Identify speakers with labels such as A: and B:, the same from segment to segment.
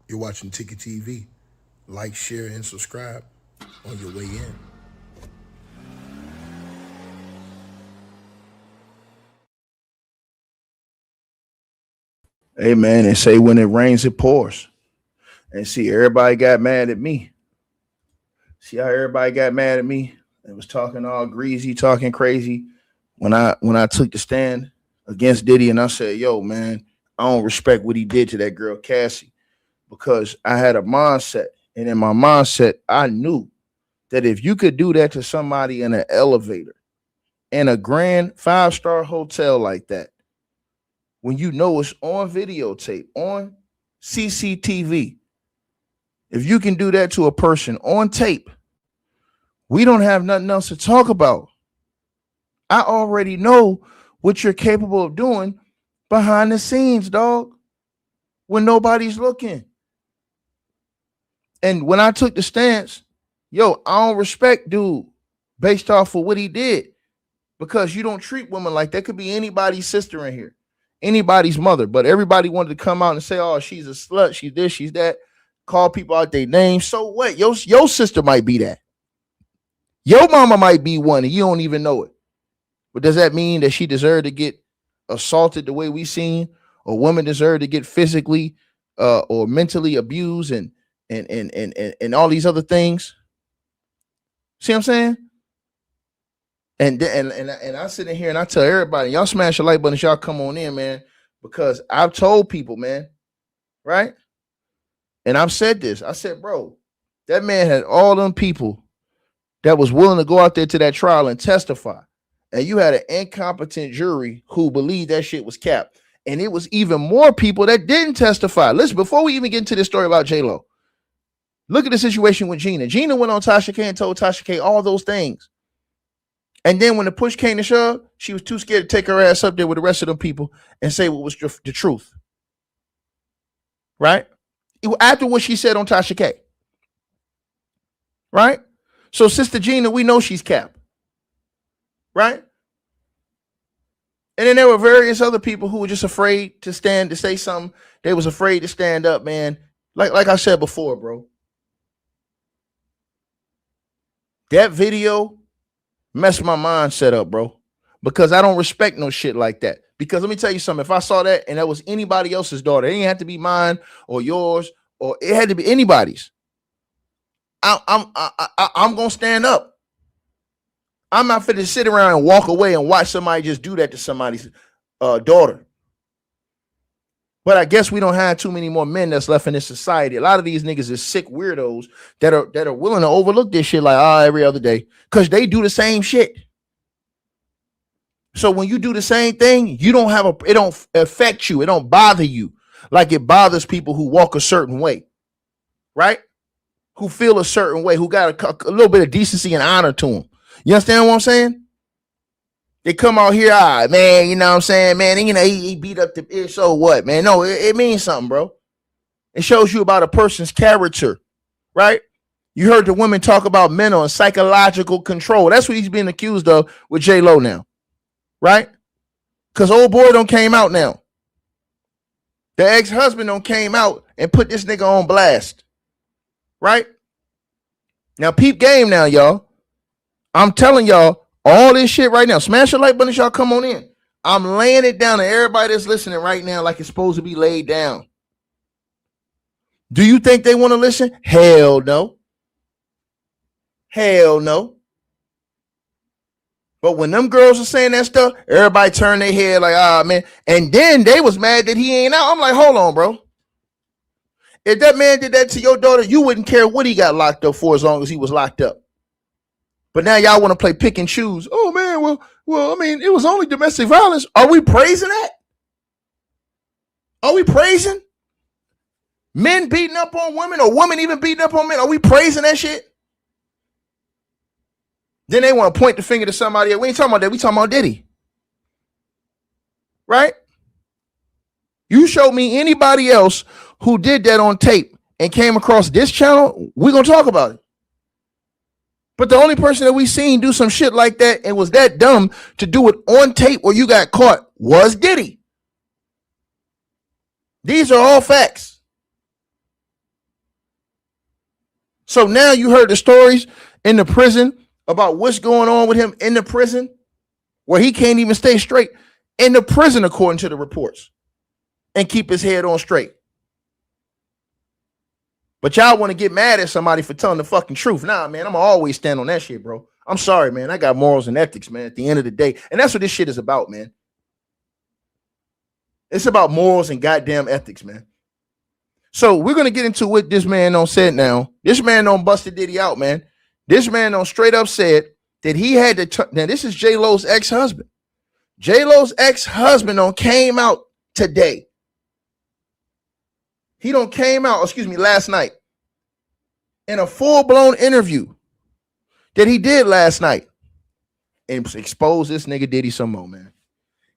A: You're watching Ticket TV. Like, share, and subscribe on your way in.
B: Hey man, they say when it rains, it pours. And see, everybody got mad at me. See how everybody got mad at me and was talking all greasy, talking crazy when I took the stand against Diddy and I said, "Yo, man, I don't respect what he did to that girl Cassie because I had a mindset, and in my mindset, I knew that if you could do that to somebody in an elevator in a grand 5-star hotel like that, when you know it's on videotape, on CCTV, if you can do that to a person on tape, we don't have nothing else to talk about. I already know what you're capable of doing behind the scenes, dog, when nobody's looking. And when I took the stance, yo, I don't respect dude based off of what he did because you don't treat women like that. Could be anybody's sister in here, anybody's mother, but everybody wanted to come out and say, oh, she's a slut, she's this, she's that, call people out their names. So what? Your sister might be that. Your mama might be one and you don't even know it. But does that mean that she deserved to get assaulted the way we seen, or women deserve to get physically or mentally abused and all these other things? See what I'm saying? And I sit in here and I tell everybody, y'all smash the like button, y'all come on in, man, because I've told people, man, right? And I've said this. I said, bro, that man had all them people that was willing to go out there to that trial and testify. And you had an incompetent jury who believed that shit was capped. And it was even more people that didn't testify. Listen, before we even get into this story about J-Lo, look at the situation with Gina. Gina went on Tasha K and told Tasha K all those things. And then when the push came to shove, she was too scared to take her ass up there with the rest of them people and say what was the truth. Right? After what she said on Tasha K. Right? So Sister Gina, we know she's capped. Right? And then there were various other people who were just afraid to stand to say something. They was afraid to stand up, man. Like I said before, bro. That video messed my mindset up, bro. Because I don't respect no shit like that. Because let me tell you something. If I saw that and that was anybody else's daughter, it didn't have to be mine or yours, or it had to be anybody's. I'm gonna stand up. I'm not fit to sit around and walk away and watch somebody just do that to somebody's daughter. But I guess we don't have too many more men that's left in this society. A lot of these niggas is sick weirdos that are willing to overlook this shit like every other day because they do the same shit. So when you do the same thing, you don't have it don't affect you. It don't bother you like it bothers people who walk a certain way, right? Who feel a certain way, who got a little bit of decency and honor to them. You understand what I'm saying? They come out here, man, you know what I'm saying, man, and, you know, he beat up the, so what, man? No, it means something, bro. It shows you about a person's character, right? You heard the women talk about mental and psychological control. That's what he's being accused of with J-Lo now, right? Because old boy don't came out now. The ex-husband don't came out and put this nigga on blast, right? Now, peep game now, y'all. I'm telling y'all all this shit right now. Smash the like button, y'all come on in. I'm laying it down to everybody that's listening right now like it's supposed to be laid down. Do you think they want to listen? Hell no. Hell no. But when them girls are saying that stuff, everybody turn their head like, man. And then they was mad that he ain't out. I'm like, hold on, bro. If that man did that to your daughter, you wouldn't care what he got locked up for as long as he was locked up. But now y'all want to play pick and choose. Oh, man, well, I mean, it was only domestic violence. Are we praising that? Are we praising men beating up on women or women even beating up on men? Are we praising that shit? Then they want to point the finger to somebody else. We ain't talking about that. We talking about Diddy. Right? You show me anybody else who did that on tape and came across this channel, we're going to talk about it. But the only person that we seen do some shit like that and was that dumb to do it on tape or you got caught was Diddy. These are all facts. So now you heard the stories in the prison about what's going on with him in the prison, where he can't even stay straight in the prison, according to the reports, and keep his head on straight. But y'all want to get mad at somebody for telling the fucking truth. Nah, man, I'm gonna always stand on that shit, bro. I'm sorry, man. I got morals and ethics, man, at the end of the day. And that's what this shit is about, man. It's about morals and goddamn ethics, man. So we're going to get into what this man on said now. This man on busted Diddy out, man. This man on straight up said that he had to, now this is J-Lo's ex-husband. J-Lo's ex-husband on came out today. He don't came out, last night in a full-blown interview that he did last night and exposed this nigga Diddy some more, man.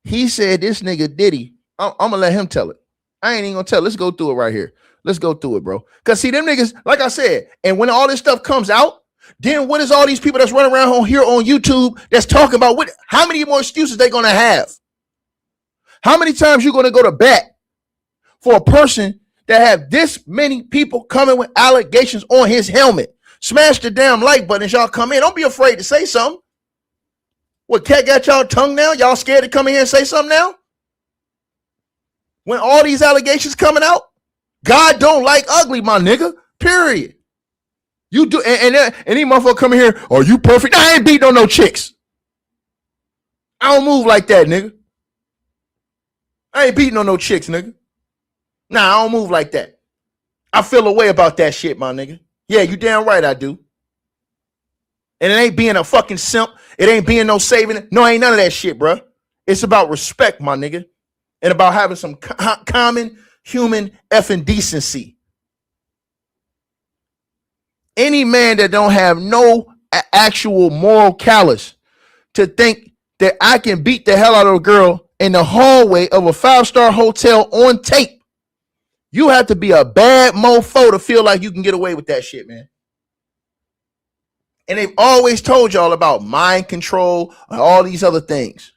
B: He said this nigga Diddy, I'm going to let him tell it. I ain't even going to tell. Let's go through it right here. Let's go through it, bro. Because see, them niggas, like I said, and when all this stuff comes out, then what is all these people that's running around here on YouTube that's talking about what? How many more excuses they going to have? How many times you going to go to bat for a person that have this many people coming with allegations on his helmet? Smash the damn like button as y'all come in. Don't be afraid to say something. What, cat got y'all tongue now? Y'all scared to come in here and say something now? When all these allegations coming out, God don't like ugly, my nigga. Period. You do, and these motherfuckers coming here, are you perfect? I ain't beating on no chicks. I don't move like that, nigga. I ain't beating on no chicks, nigga. Nah, I don't move like that. I feel a way about that shit, my nigga. Yeah, you damn right I do. And it ain't being a fucking simp. It ain't being no saving it. No, ain't none of that shit, bro. It's about respect, my nigga. And about having some common human effing decency. Any man that don't have no actual moral callous to think that I can beat the hell out of a girl in the hallway of a 5-star hotel on tape, you have to be a bad mofo to feel like you can get away with that shit, man. And they've always told y'all about mind control and all these other things.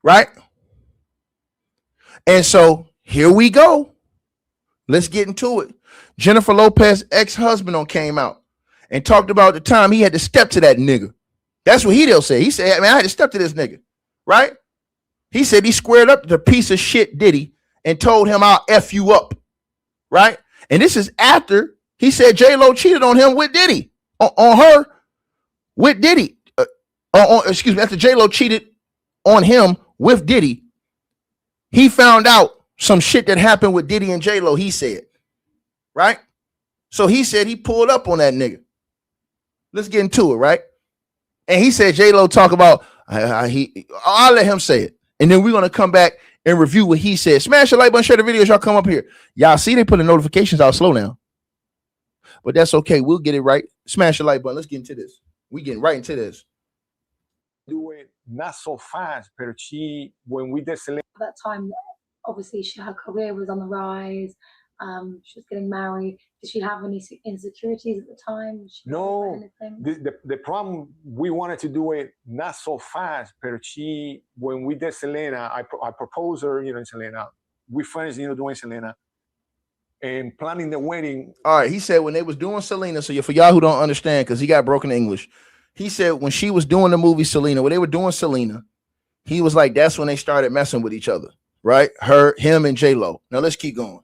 B: Right? And so here we go. Let's get into it. Jennifer Lopez ex-husband came out and talked about the time he had to step to that nigga. That's what he'll say. He said, man, I had to step to this nigga. Right? He said he squared up to the piece of shit Diddy and told him I'll F you up. Right? And this is after he said J-Lo cheated on him with Diddy. On her with Diddy. After J-Lo cheated on him with Diddy, he found out some shit that happened with Diddy and J-Lo, he said. Right? So he said he pulled up on that nigga. Let's get into it, right? And he said J-Lo talk about, I'll let him say it. And then we're going to come back and review what he said. Smash the like button, share the videos, y'all come up here. Y'all see they put the notifications out slow now. But that's okay. We'll get it right. Smash the like button. Let's get into this. We getting right into this.
C: Do it not so fast, but when we did Selena.
D: That time, obviously, her career was on the rise. She was getting married. Did she have any insecurities at the time?
C: No. The problem, we wanted to do it not so fast, but when we did Selena, I proposed her, in Selena. We finished, doing Selena and planning the wedding.
B: All right, he said when they was doing Selena, so for y'all who don't understand, because he got broken English, he said when she was doing the movie Selena, when they were doing Selena, he was like, that's when they started messing with each other, right? Him and J-Lo. Now let's keep going.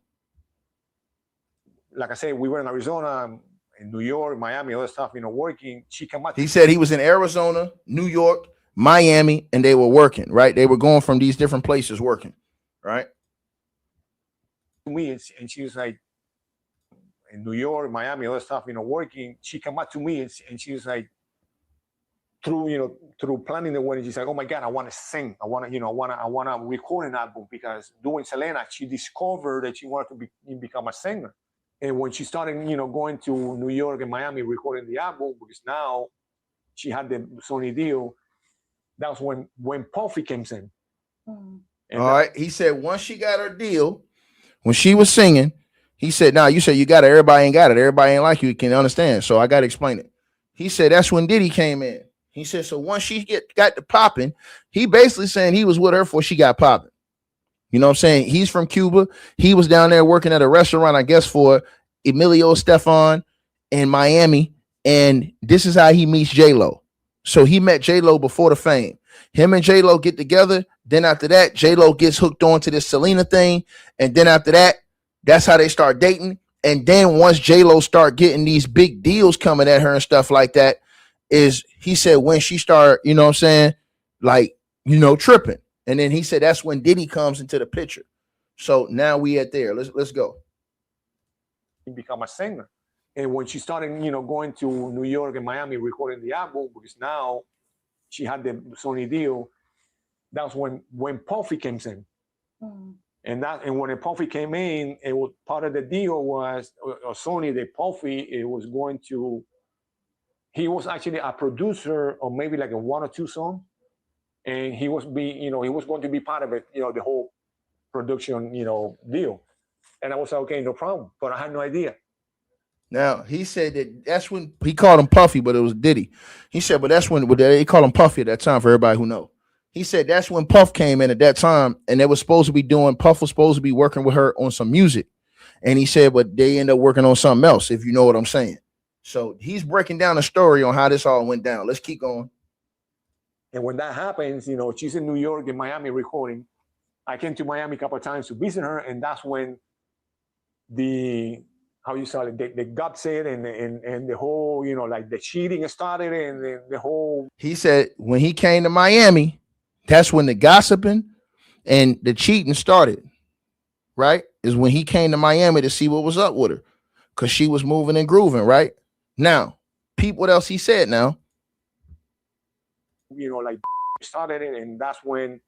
C: Like I said, we were in Arizona, in New York, Miami, all that stuff, working. She came out.
B: He said he was in Arizona, New York, Miami, and they were working, right? They were going from these different places working, right?
C: Me, and she was like, in New York, Miami, all that stuff, working. She came out to me, and she was like, through planning the wedding, she's like, oh my God, I want to sing. I want to record an album, because doing Selena, she discovered that she wanted to become a singer. And when she started, going to New York and Miami recording the album, because now she had the Sony deal, that was when Puffy came in.
B: All right. He said once she got her deal, when she was singing, he said, nah, you said you got it. Everybody ain't got it. Everybody ain't like you can understand. So I got to explain it. He said that's when Diddy came in. He said, so once she got to popping, he basically saying he was with her before she got popping. You know what I'm saying? He's from Cuba. He was down there working at a restaurant, I guess, for Emilio Estefan in Miami, and this is how he meets J-Lo. So he met J-Lo before the fame. Him and J-Lo get together. Then after that, J-Lo gets hooked on to this Selena thing. And then after that, that's how they start dating. And then once J-Lo start getting these big deals coming at her and stuff like that, is he said when she start, you know what I'm saying, like, you know, tripping. And then he said that's when Diddy comes into the picture. So now we at there. Let's go.
C: Become a singer. And when she started, you know, going to New York and Miami recording the album, because now she had the Sony deal, that's when Puffy came in.
D: Mm.
C: And when Puffy came in, it was part of the deal was Sony, the Puffy, he was actually a producer of maybe like a 1 or 2 songs. And he was going to be part of it, you know, the whole production, you know, deal. And I was like, okay, no problem. But I had no idea.
B: Now, he said that's when he called him Puffy, but it was Diddy. He said, but that's when they call him Puffy at that time for everybody who know. He said that's when Puff came in at that time, and Puff was supposed to be working with her on some music. And he said, but they end up working on something else, if you know what I'm saying. So he's breaking down a story on how this all went down. Let's keep going.
C: And when that happens, you know, she's in New York and Miami recording. I came to Miami a couple of times to visit her, and that's when the guts it and the whole, you know, like the cheating started and the whole.
B: He said when he came to Miami, that's when the gossiping and the cheating started, right? Is when he came to Miami to see what was up with her, because she was moving and grooving, right? Now, peep what else he said now.
C: You know, like started it, and that's when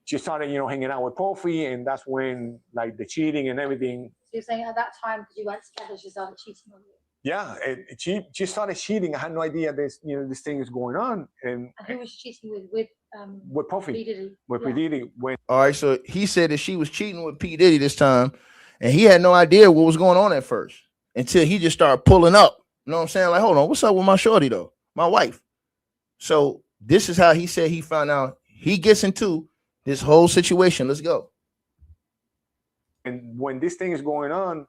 C: she started, you know, hanging out with Puffy, and that's when like the cheating and everything.
D: So you're saying at that time, because you weren't together, she started cheating on you?
C: Yeah, she started cheating. I had no idea this thing is going on. And
D: who was she cheating with
C: Puffy?
D: P. Diddy.
C: With P. Diddy.
B: All right, so he said that she was cheating with P. Diddy this time, and he had no idea what was going on at first until he just started pulling up. You know what I'm saying? Like, hold on, what's up with my shorty though? My wife. So this is how he said he found out. He gets into this whole situation. Let's go.
C: And when this thing is going on,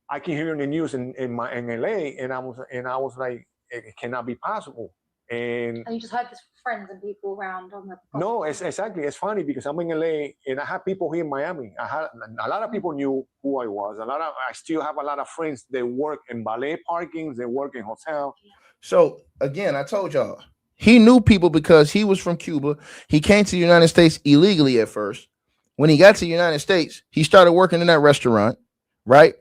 C: I can hear in the news in LA, and I was like, it cannot be possible. And
D: you just heard this from friends and people around on the.
C: No, exactly. It's funny because I'm in LA and I have people here in Miami. A lot of people knew who I was. I still have a lot of friends that work in valet parkings. They work in hotels.
B: So again, I told y'all he knew people because he was from Cuba. He came to the United States illegally at first. When he got to the United States, he started working in that restaurant, right?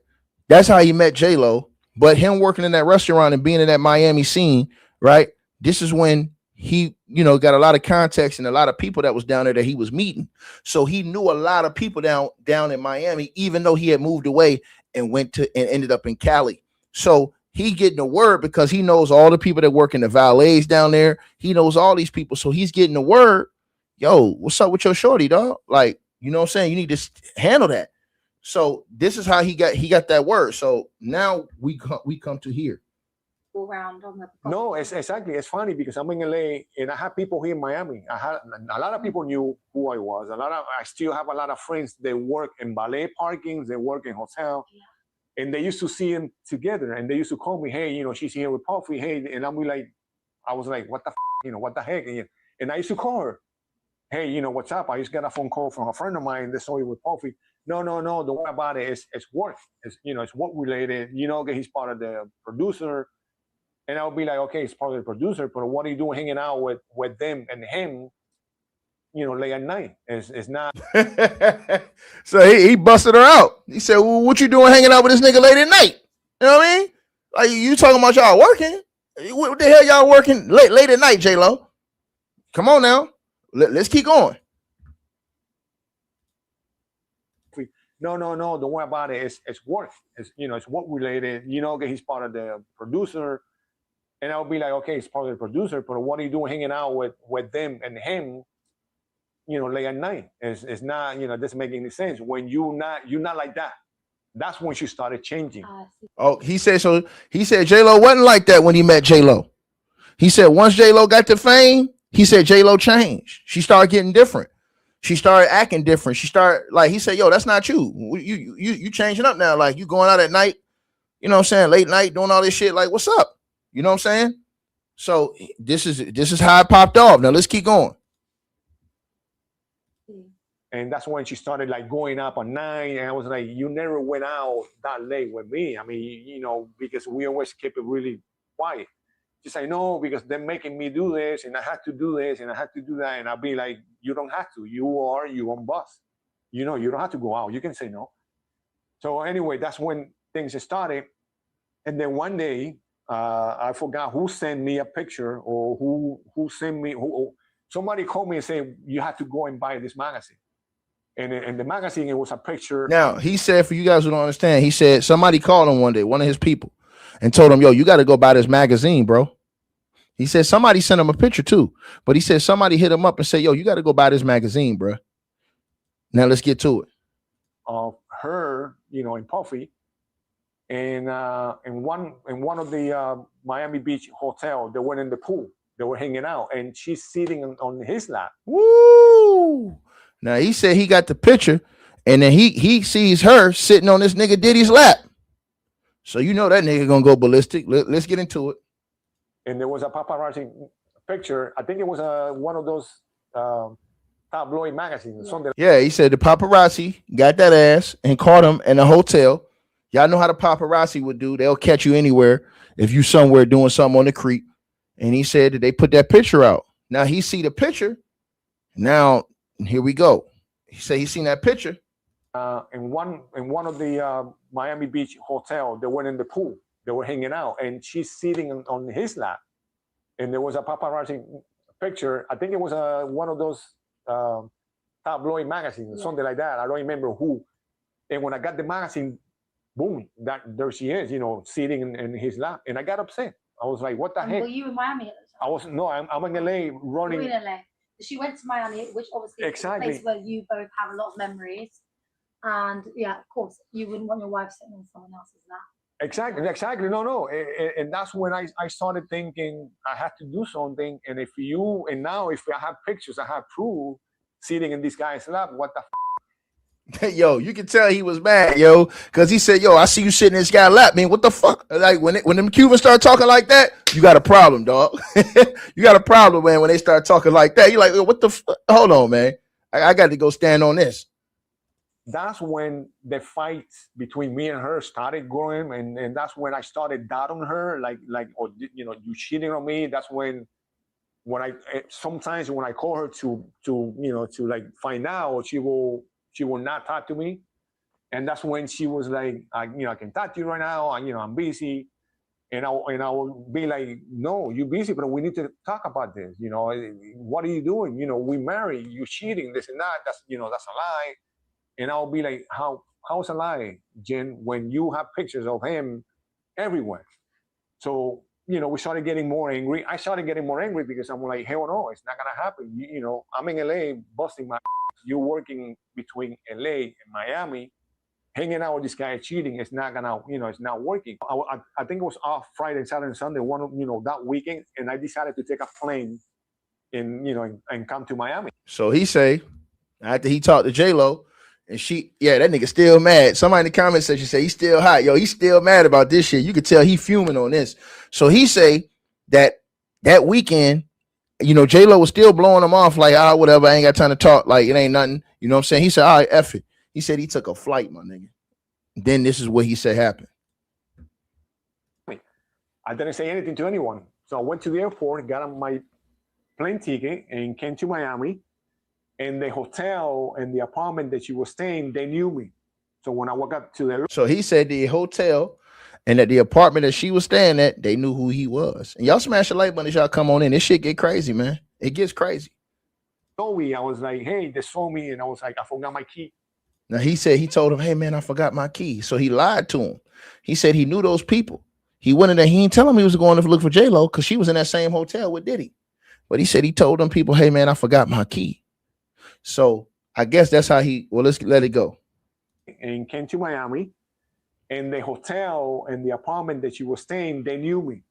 B: That's how he met J-Lo. But him working in that restaurant and being in that Miami scene, right? This is when he, you know, got a lot of context and a lot of people that was down there that he was meeting. So he knew a lot of people down in Miami, even though he had moved away and ended up in Cali. So he getting the word because he knows all the people that work in the valets down there. He knows all these people. So he's getting the word. Yo, what's up with your shorty, dog? Like, you know what I'm saying? You need to handle that. So this is how he got that word. So now we come to here.
D: Around on the.
C: No, exactly. It's funny because I'm in LA and I have people here in Miami. A lot of people knew who I was. I still have a lot of friends that work in valet parkings. They work in hotels. Yeah. And they used to see them together, and they used to call me, hey, you know, she's here with Puffy. Hey, and I was like, what the, you know, what the heck? And I used to call her, hey, you know, what's up? I just got a phone call from a friend of mine that saw you with Puffy. No, don't worry about it. It's work. It's, you know, it's work related. You know, he's part of the producer. And I'll be like, okay, it's part of the producer, but what are you doing hanging out with them and him, you know, late at night? It's not.
B: So he busted her out. He said, well, what you doing hanging out with this nigga late at night? You know what I mean? Like, you talking about y'all working? What the hell y'all working late at night, J-Lo? Come on now. Let's keep going.
C: No, don't worry about it. It's work. It's, you know, it's work related. You know, he's part of the producer. And I'll be like, okay, it's part of the producer, but what are you doing hanging out with them and him, you know, late at night? It's not, you know, doesn't make any sense. When you're not like that. That's when she started changing.
B: Oh, he said J-Lo wasn't like that when he met J-Lo. He said once J-Lo got to fame, he said J-Lo changed. She started getting different. She started acting different. She started, like, he said, yo, that's not you. You changing up now. Like, you going out at night you know what I'm saying, late night doing all this shit. Like, what's up? You know what I'm saying? So this is how it popped off. Now let's keep going.
C: And that's when she started like going up at night. And I was like, you never went out that late with me. I mean, you know, because we always kept it really quiet. She's like, no, because they're making me do this and I had to do this and I had to do that. And I'll be like, you don't have to. You are your own boss. You know, you don't have to go out. You can say no. So anyway, that's when things started. And then one day, I forgot who sent me a picture or who sent me, somebody called me and said, you have to go and buy this magazine. And in the magazine, it was a picture.
B: Now, he said, for you guys who don't understand, he said somebody called him one day, one of his people, and told him, yo, you got to go buy this magazine, bro. He said somebody sent him a picture too, but he said somebody hit him up and said, yo, you got to go buy this magazine, bro. Now let's get to it.
C: Of her, you know, in Puffy, and in one of the Miami Beach hotel, they went in the pool. They were hanging out, and she's sitting on his lap.
B: Woo! Now he said he got the picture, and then he sees her sitting on this nigga Diddy's lap. So you know that nigga gonna go ballistic. Let's get into it.
C: And there was a paparazzi picture. I think it was one of those tabloid magazines.
B: Yeah, he said the paparazzi got that ass and caught him in a hotel. Y'all know how the paparazzi would do. They'll catch you anywhere if you somewhere doing something on the creek. And he said that they put that picture out. Now he see the picture. Now here we go. He said he seen that picture.
C: In one of the Miami Beach hotel, they went in the pool. They were hanging out, and she's sitting on his lap. And there was a paparazzi picture. I think it was one of those tabloid magazines, something like that. I don't remember who. And when I got the magazine, boom, there she is, you know, sitting in his lap. And I got upset. I was like, what the heck?
D: Were you in Miami at the time?
C: I'm in LA running.
D: You were in LA. She went to Miami, which obviously is a place where you both have a lot of memories. And yeah, of course, you wouldn't want your wife sitting on someone else's lap.
C: Exactly. No. And that's when I started thinking I had to do something. And if I have pictures, I have proof sitting in this guy's lap, what the
B: Yo, you can tell he was mad, yo, because he said, yo, I see you sitting in this guy's lap, man. What the fuck? Like when them Cubans start talking like that, you got a problem, dog. You got a problem, man, when they start talking like that. You're like, what the fuck? Hold on, man. I got to go stand on this.
C: That's when the fight between me and her started growing, and that's when I started doubting her, like, oh, you know, you cheating on me. That's when sometimes when I call her to you know, to like find out, she will not talk to me, and that's when she was like, you know, I can talk to you right now, you know, I'm busy, and I will be like, no, you're busy, but we need to talk about this. You know, what are you doing? You know, we married, you cheating, this and that. That's, you know, that's a lie. And I'll be like, how's a lie, Jen, when you have pictures of him everywhere? So, you know, we started getting more angry. I started getting more angry because I'm like, hell no, it's not gonna happen. You know, I'm in LA busting my you're working between LA and Miami, hanging out with this guy cheating. It's not gonna, you know, it's not working. I think it was off Friday, Saturday, and Sunday, that weekend, and I decided to take a plane and come to Miami.
B: So he say, after he talked to J-Lo, and that nigga still mad. Somebody in the comments section say he's still hot. Yo, he's still mad about this shit. You could tell he fuming on this. So he say that weekend, you know, J-Lo was still blowing him off like, whatever, I ain't got time to talk. Like, it ain't nothing. You know what I'm saying? He said, all right, F it. He said he took a flight, my nigga. Then this is what he said happened.
C: I didn't say anything to anyone. So I went to the airport, got on my plane ticket, and came to Miami. And the hotel and the apartment that she was staying, they knew me. So when I walked up to the...
B: So he said the hotel and at the apartment that she was staying at, they knew who he was. And y'all smash the like button as y'all come on in. This shit get crazy, man. It gets crazy.
C: I was like, hey, they saw me. And I was like, I forgot my key.
B: Now he said he told him, hey, man, I forgot my key. So he lied to him. He said he knew those people. He went in there. He didn't tell him he was going to look for J-Lo because she was in that same hotel with Diddy. But he said he told them people, hey, man, I forgot my key. So I guess that's how let's let it go.
C: And came to Miami, and the hotel and the apartment that she was staying, they knew me.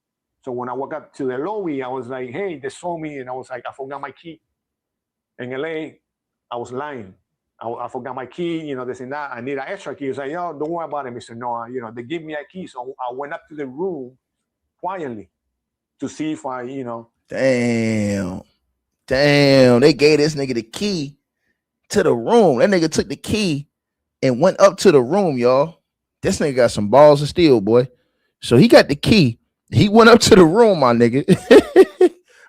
C: So when I walked up to the lobby, I was like, hey, they saw me. And I was like, I forgot my key. In LA, I was lying. I forgot my key, you know, this and that. I need an extra key. He was like, yo, don't worry about it, Mr. Noah. You know, they gave me a key. So I went up to the room quietly to see if I, you know.
B: Damn. They gave this nigga the key to the room. That nigga took the key and went up to the room, y'all. This nigga got some balls of steel, boy. So he got the key. He went up to the room, my nigga.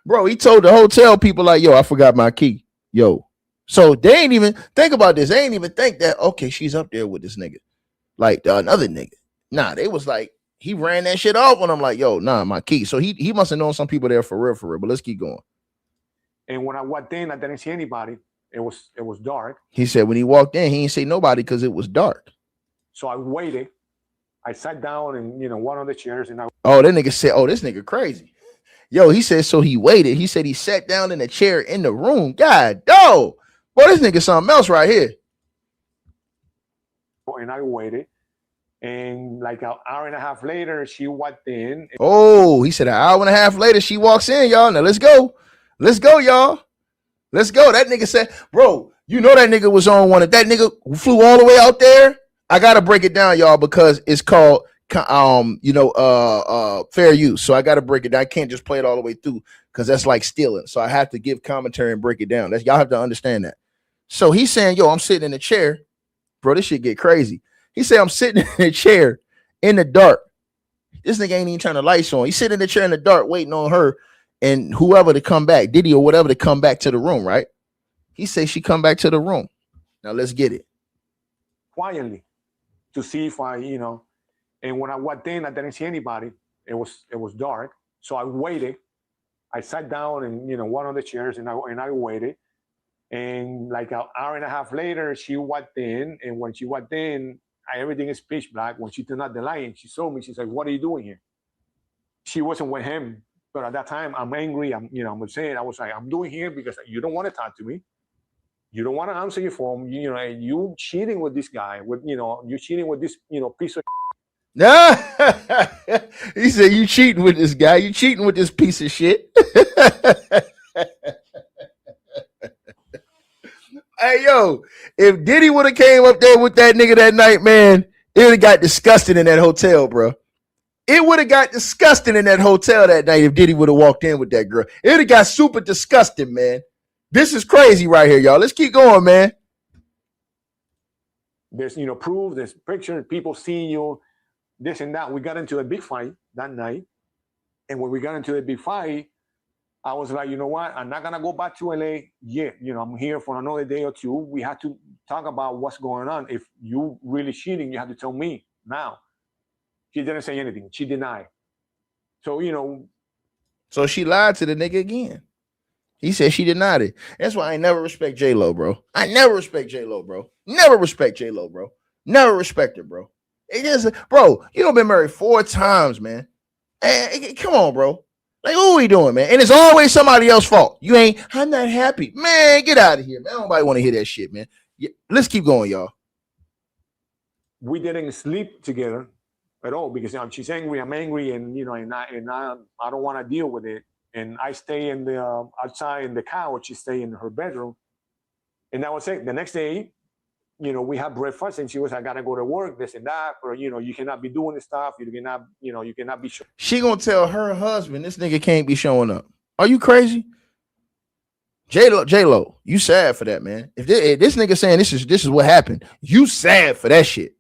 B: Bro, he told the hotel people like, yo, I forgot my key. Yo. So they ain't even think about this. They ain't even think that, okay, she's up there with this nigga. Like another nigga. Nah, they was like, he ran that shit off on him like, yo, nah, my key. So he must have known some people there for real. But let's keep going.
C: And when I walked in, I didn't see anybody. It was dark.
B: He said when he walked in, he didn't see nobody because it was dark.
C: So I waited. I sat down in, you know, one of the chairs and
B: oh, that nigga said, oh, this nigga crazy. Yo, he said, so he waited. He said he sat down in a chair in the room. God, dog. Boy, this nigga something else right here.
C: And I waited. And like an hour and a half later, she walked in.
B: Oh, he said an hour and a half later, she walks in, y'all. Now let's go. Let's go, y'all. Let's go. That nigga said, bro, you know that nigga was on one. If that nigga flew all the way out there, I got to break it down, y'all, because it's called fair use. So I got to break it down. I can't just play it all the way through because that's like stealing. So I have to give commentary and break it down. Y'all have to understand that. So he's saying, yo, I'm sitting in a chair. Bro, this shit get crazy. He said, I'm sitting in a chair in the dark. This nigga ain't even turn the lights on. He's sitting in the chair in the dark waiting on her and whoever to come back, Diddy or whatever, to come back to the room, right? He says she come back to the room. Now let's get it.
C: Quietly to see if I, you know, and when I walked in, I didn't see anybody. It was dark. So I waited. I sat down in, you know, one of the chairs and I waited. And like an hour and a half later, she walked in. And when she walked in, everything is pitch black. When she turned out the light, she saw me. She's like, what are you doing here? She wasn't with him. But at that time, I'm angry. I'm saying, I was like, I'm doing here because you don't want to talk to me. You don't want to answer your phone. You know, you cheating with this guy. You're cheating with this, piece of.
B: Nah. He said, you cheating with this guy. You cheating with this piece of shit. Hey, yo, if Diddy would have came up there with that nigga that night, man, it would have got disgusting in that hotel, bro. It would have got disgusting in that hotel that night if Diddy would have walked in with that girl. It would have got super disgusting, man. This is crazy right here, y'all. Let's keep going, man.
C: There's, proof, there's pictures, people seeing you, this and that. We got into a big fight that night. And when we got into a big fight, I was like, you know what? I'm not going to go back to LA yet. I'm here for another day or two. We have to talk about what's going on. If you really cheating, you have to tell me now. She didn't say anything. She denied. So,
B: So she lied to the nigga again. He said she denied it. That's why I never respect J-Lo, bro. I never respect J-Lo, bro. Never respect J-Lo, bro. Never respect her, bro. It is, bro, you done been married 4 times, man. Hey, come on, bro. Like, what are we doing, man? And it's always somebody else's fault. I'm not happy. Man, get out of here, man. Nobody want to hear that shit, man. Yeah, let's keep going, y'all.
C: We didn't sleep together at all because she's angry, I'm angry, and I don't want to deal with it. And I stay in the outside in the couch. She stay in her bedroom, and that was it. The next day, we had breakfast, and she was, I gotta go to work, this and that, or you cannot be doing this stuff. You cannot be.
B: She gonna tell her husband this nigga can't be showing up. Are you crazy? J-Lo, you sad for that, man. If this nigga saying this is what happened, you sad for that shit.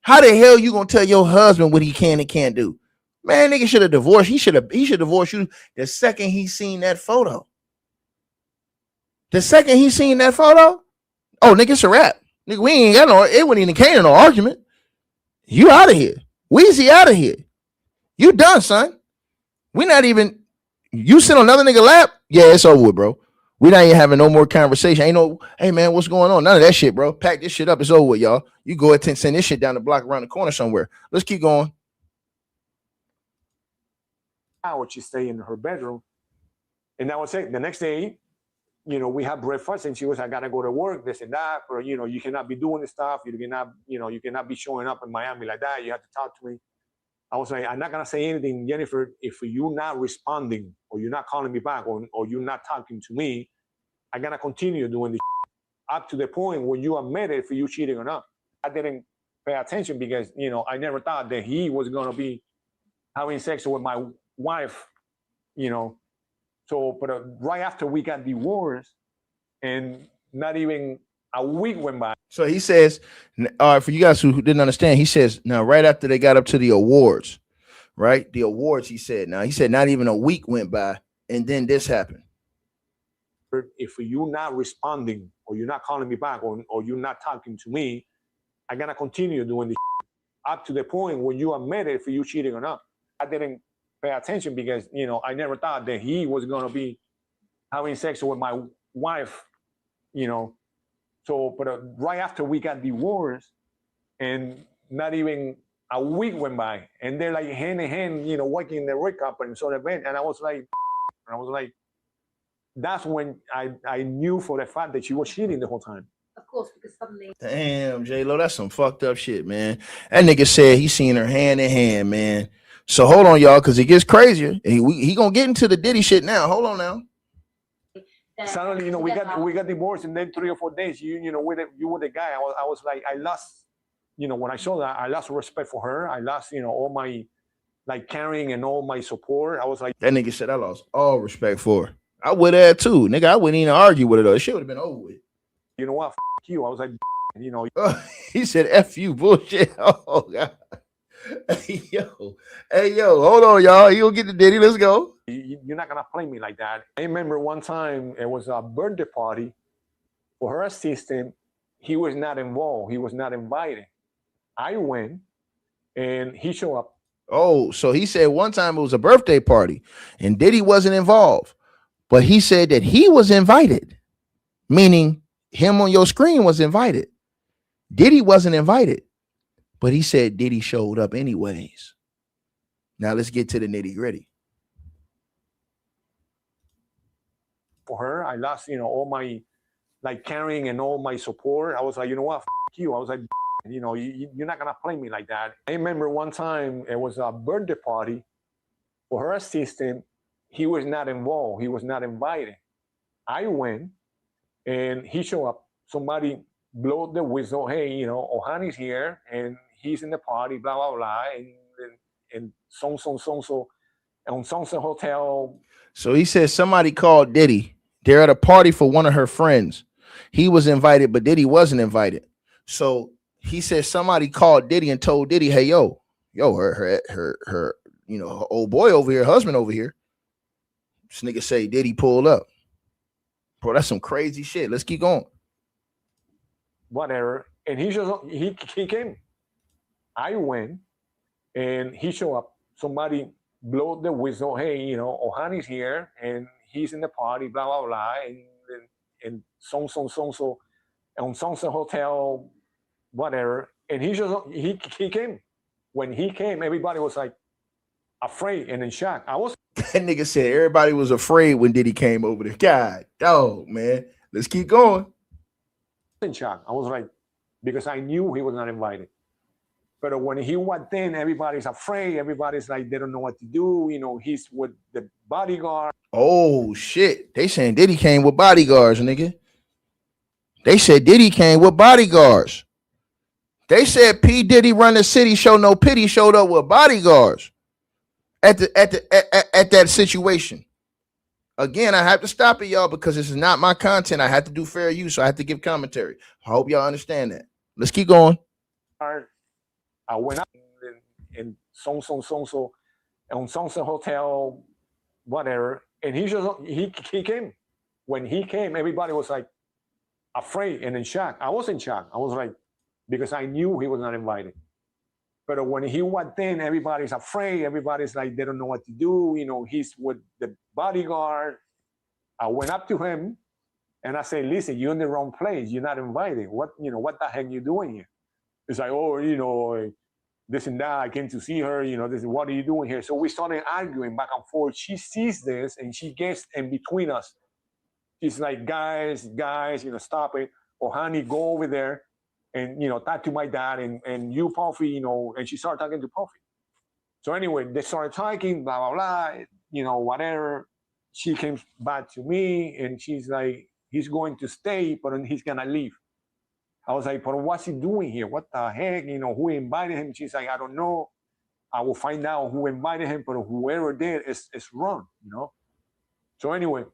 B: How the hell you gonna tell your husband what he can and can't do? Man, nigga should have divorced. He should divorce you the second he seen that photo. The second he seen that photo, oh, nigga, it's a wrap. Nigga, we ain't got it wouldn't even came to no argument. You out of here. Weezy out of here. You done, son. We not even, you sit on another nigga lap, yeah, it's over with, bro. We not even having no more conversation. Ain't no, hey, man, what's going on? None of that shit, bro. Pack this shit up. It's over with, y'all. You go ahead and send this shit down the block around the corner somewhere. Let's keep going.
C: She stay in her bedroom, and that was it. The next day, we had breakfast, and she was, I gotta go to work, this and that, or you cannot be doing this stuff. You cannot be showing up in Miami like that. You have to talk to me. I was like, I'm not gonna say anything, Jennifer, if you're not responding or you're not calling me back or you're not talking to me. I'm gonna continue doing this. up to the point when you admit it, if you cheating or not. I didn't pay attention because, you know, I never thought that he was going to be having sex with my wife, you know. So, but right after we got divorced, and not even a week went by.
B: So he says, all right, for you guys who didn't understand, he says, now, right after they got up to the awards, right? The awards, he said, not even a week went by, and then this happened.
C: If you're not responding, or you're not calling me back, or you're not talking to me, I'm going to continue doing this up to the point when you admit it, if you're cheating or not. I didn't pay attention because, you know, I never thought that he was going to be having sex with my wife, you know. So, but right after we got divorced, and not even a week went by, and they're like hand in hand, you know, working in the red carpet and sort of event, and I was like, that's when I knew for the fact that she was cheating the whole time.
D: Of course, because suddenly.
B: Damn, J-Lo, that's some fucked up shit, man. That nigga said he seen her hand in hand, man. So hold on, y'all, because it gets crazier. And he gonna get into the Diddy shit now. Hold on now.
C: Suddenly, you know, we got divorced, and then 3 or 4 days, you know, you were the guy. I was like, I lost, you know, when I saw that, I lost respect for her. I lost, you know, all my like caring and all my support. I was like,
B: that nigga said I lost all respect for her. I would have too, nigga. I wouldn't even argue with her though. It shit would have been over with.
C: You know what? F you. I was like, you know.
B: He said, "F you, bullshit." Oh God. Hey yo, hold on, y'all. You gonna get the Diddy? Let's go.
C: You're not gonna play me like that. I remember one time it was a birthday party for her assistant. He was not involved. He was not invited. I went, and he showed up.
B: Oh, so he said one time it was a birthday party, and Diddy wasn't involved, but he said that he was invited, meaning him on your screen was invited. Diddy wasn't invited, but he said Diddy showed up anyways. Now let's get to the nitty gritty.
C: For her, I lost, you know, all my like caring and all my support. I was like, you know what? F you. I was like, you know, you're not gonna play me like that. I remember one time it was a birthday party for her assistant. He was not involved. He was not invited. I went, and he showed up. Somebody blew the whistle. Hey, you know, Ohani's here, and he's in the party. Blah blah blah, and so on Sunset Hotel.
B: So he says somebody called Diddy. They're at a party for one of her friends. He was invited, but Diddy wasn't invited. So he says somebody called Diddy and told Diddy, "Hey, yo, her, you know, her old boy over here, husband over here." This nigga say Diddy pulled up. Bro, that's some crazy shit. Let's keep going.
C: Whatever. And he came. I went, and he showed up. Somebody blew the whistle. Hey, you know, Ohani's here, and he's in the party. Blah blah blah, and so on Sunset Hotel, whatever. And he came. When he came, everybody was like afraid and in shock. I was.
B: That nigga said everybody was afraid when Diddy came over there. God, dog, man. Let's keep going.
C: In shock. I was like, because I knew he was not invited. But when he walked in, everybody's afraid. Everybody's like, they don't know what to do. You know, he's with the bodyguard.
B: Oh, shit. They saying Diddy came with bodyguards, nigga. They said Diddy came with bodyguards. They said P. Diddy run the city, show no pity, showed up with bodyguards at that situation. Again, I have to stop it, y'all, because this is not my content. I have to do fair use, so I have to give commentary. I hope y'all understand that. Let's keep going.
C: I went up in so on Sunset Hotel, whatever, and he came. When he came, everybody was like afraid and in shock. I was in shock. I was like, because I knew he was not invited. But when he walked in, everybody's afraid. Everybody's like, they don't know what to do. You know, he's with the bodyguard. I went up to him and I said, listen, you're in the wrong place. You're not invited. What the heck you doing here? It's like, oh, you know, this and that. I came to see her. You know, this is what are you doing here? So we started arguing back and forth. She sees this and she gets in between us. She's like, guys, you know, stop it. Or honey, go over there and, you know, talk to my dad and you, Puffy, you know, and she started talking to Puffy. So anyway, they started talking, blah, blah, blah, you know, whatever. She came back to me and she's like, he's going to stay, but then he's gonna leave. I was like, but what's he doing here? What the heck? You know, who invited him? She's like, I don't know. I will find out who invited him, but whoever did is wrong, you know. So anyway,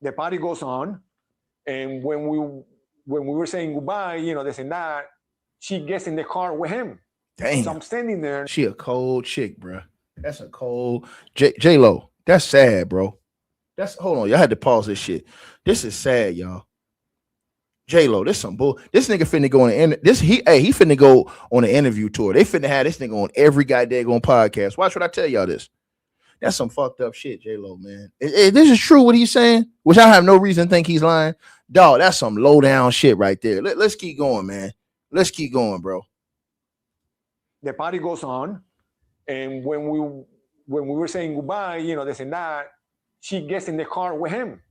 C: the party goes on, and when we were saying goodbye, you know, this and that, she gets in the car with him.
B: Damn.
C: So I'm standing there.
B: She a cold chick, bro. That's a cold J-Lo. That's sad, bro. Hold on. Y'all had to pause this shit. This is sad, y'all. J-Lo, this some bull. This nigga finna go on he finna go on an interview tour. They finna have this nigga on every goddamn podcast. Watch what I tell y'all this. That's some fucked up shit, J-Lo, man. If this is true what he's saying, which I have no reason to think he's lying, dog, that's some low down shit right there. Let's keep going, man. Let's keep going, bro.
C: The party goes on, and when we were saying goodbye, you know, this and that, she gets in the car with him.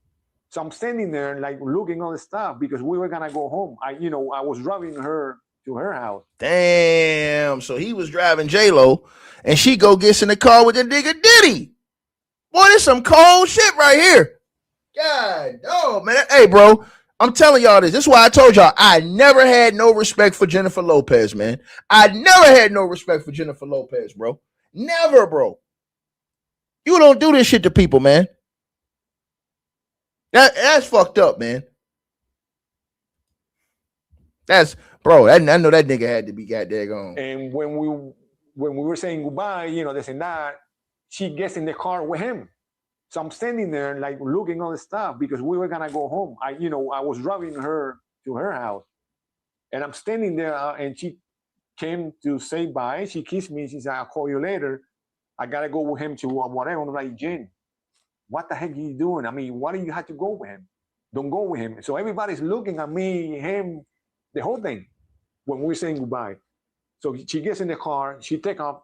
C: So I'm standing there like looking on the stuff because we were gonna go home. I was driving her to her house.
B: Damn. So he was driving J-Lo and she gets in the car with the nigga Diddy. Boy, this some cold shit right here. God, oh man. Hey, bro, I'm telling y'all this. This is why I told y'all I never had no respect for Jennifer Lopez, man. I never had no respect for Jennifer Lopez, bro. Never, bro. You don't do this shit to people, man. That's fucked up, man. That's bro. I know that nigga had to be goddamn gone.
C: And when we were saying goodbye, you know, this and that, she gets in the car with him. So I'm standing there like looking on the stuff because we were gonna go home. I was driving her to her house, and I'm standing there, and she came to say bye. She kissed me. She said, "I'll call you later. I gotta go with him to whatever." I'm like, Jen, what the heck are you doing? I mean, why do you have to go with him? Don't go with him. So everybody's looking at me, him, the whole thing when we're saying goodbye. So she gets in the car, she takes off,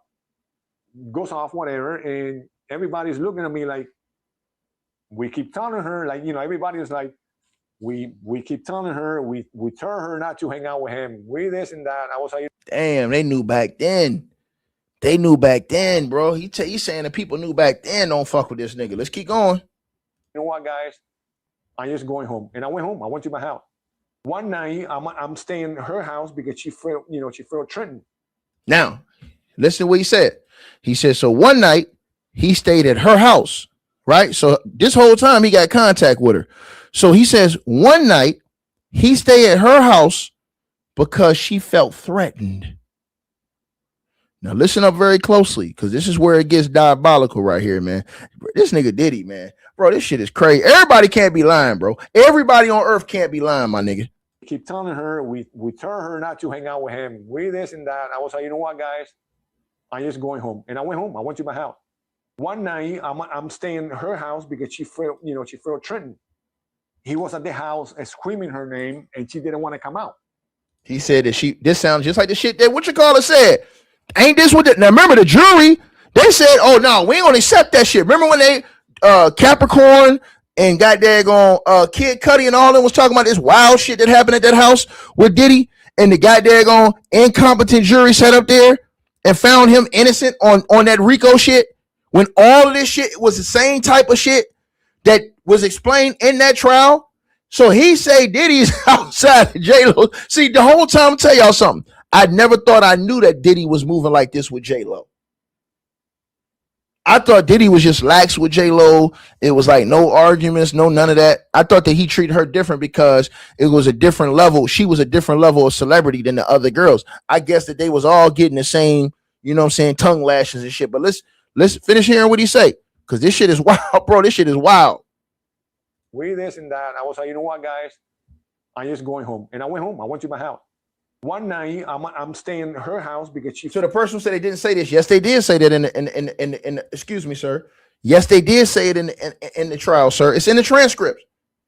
C: goes off, whatever, and everybody's looking at me like, we keep telling her, like, you know, everybody's like, we keep telling her, we tell her not to hang out with him. We this and that. I was like,
B: damn, they knew back then. They knew back then, bro. He's saying that people knew back then don't fuck with this nigga. Let's keep going.
C: You know what, guys? I'm just going home. And I went home. I went to my house. One night, I'm staying at her house because she felt Trenton.
B: Now, listen to what he said. He said, so one night, he stayed at her house, right? So this whole time, he got contact with her. So he says, one night, he stayed at her house because she felt threatened. Now listen up very closely, because this is where it gets diabolical right here, man. This nigga Diddy, man. Bro, this shit is crazy. Everybody can't be lying, bro. Everybody on earth can't be lying, my nigga.
C: Keep telling her, we tell her not to hang out with him. We this and that. I was like, you know what, guys? I'm just going home. And I went home. I went to my house. One night, I'm staying at her house because she felt Trenton. He was at the house screaming her name, and she didn't want to come out.
B: He said that this sounds just like the shit that whatchamacallit said. Ain't this what now remember the jury? They said, oh no, we ain't gonna accept that shit. Remember when they Capricorn and got daggone Kid Cudi and all them was talking about this wild shit that happened at that house with Diddy, and the goddamn incompetent jury sat up there and found him innocent on that Rico shit, when all of this shit was the same type of shit that was explained in that trial. So he say Diddy's outside of J-Lo. See, the whole time, I'll tell y'all something. I never thought I knew that Diddy was moving like this with J-Lo. I thought Diddy was just lax with J-Lo. It was like no arguments, no none of that. I thought that he treated her different because it was a different level. She was a different level of celebrity than the other girls. I guess that they was all getting the same, you know what I'm saying, tongue lashes and shit. But let's finish hearing what he say, because this shit is wild, bro. This shit is wild.
C: We this and that. I was like, you know what, guys? I'm just going home. And I went home. I went to my house. One night, I'm staying at her house because she.
B: So the person said they didn't say this. Yes, they did say that in excuse me, sir. Yes, they did say it in the trial, sir. It's in the transcripts.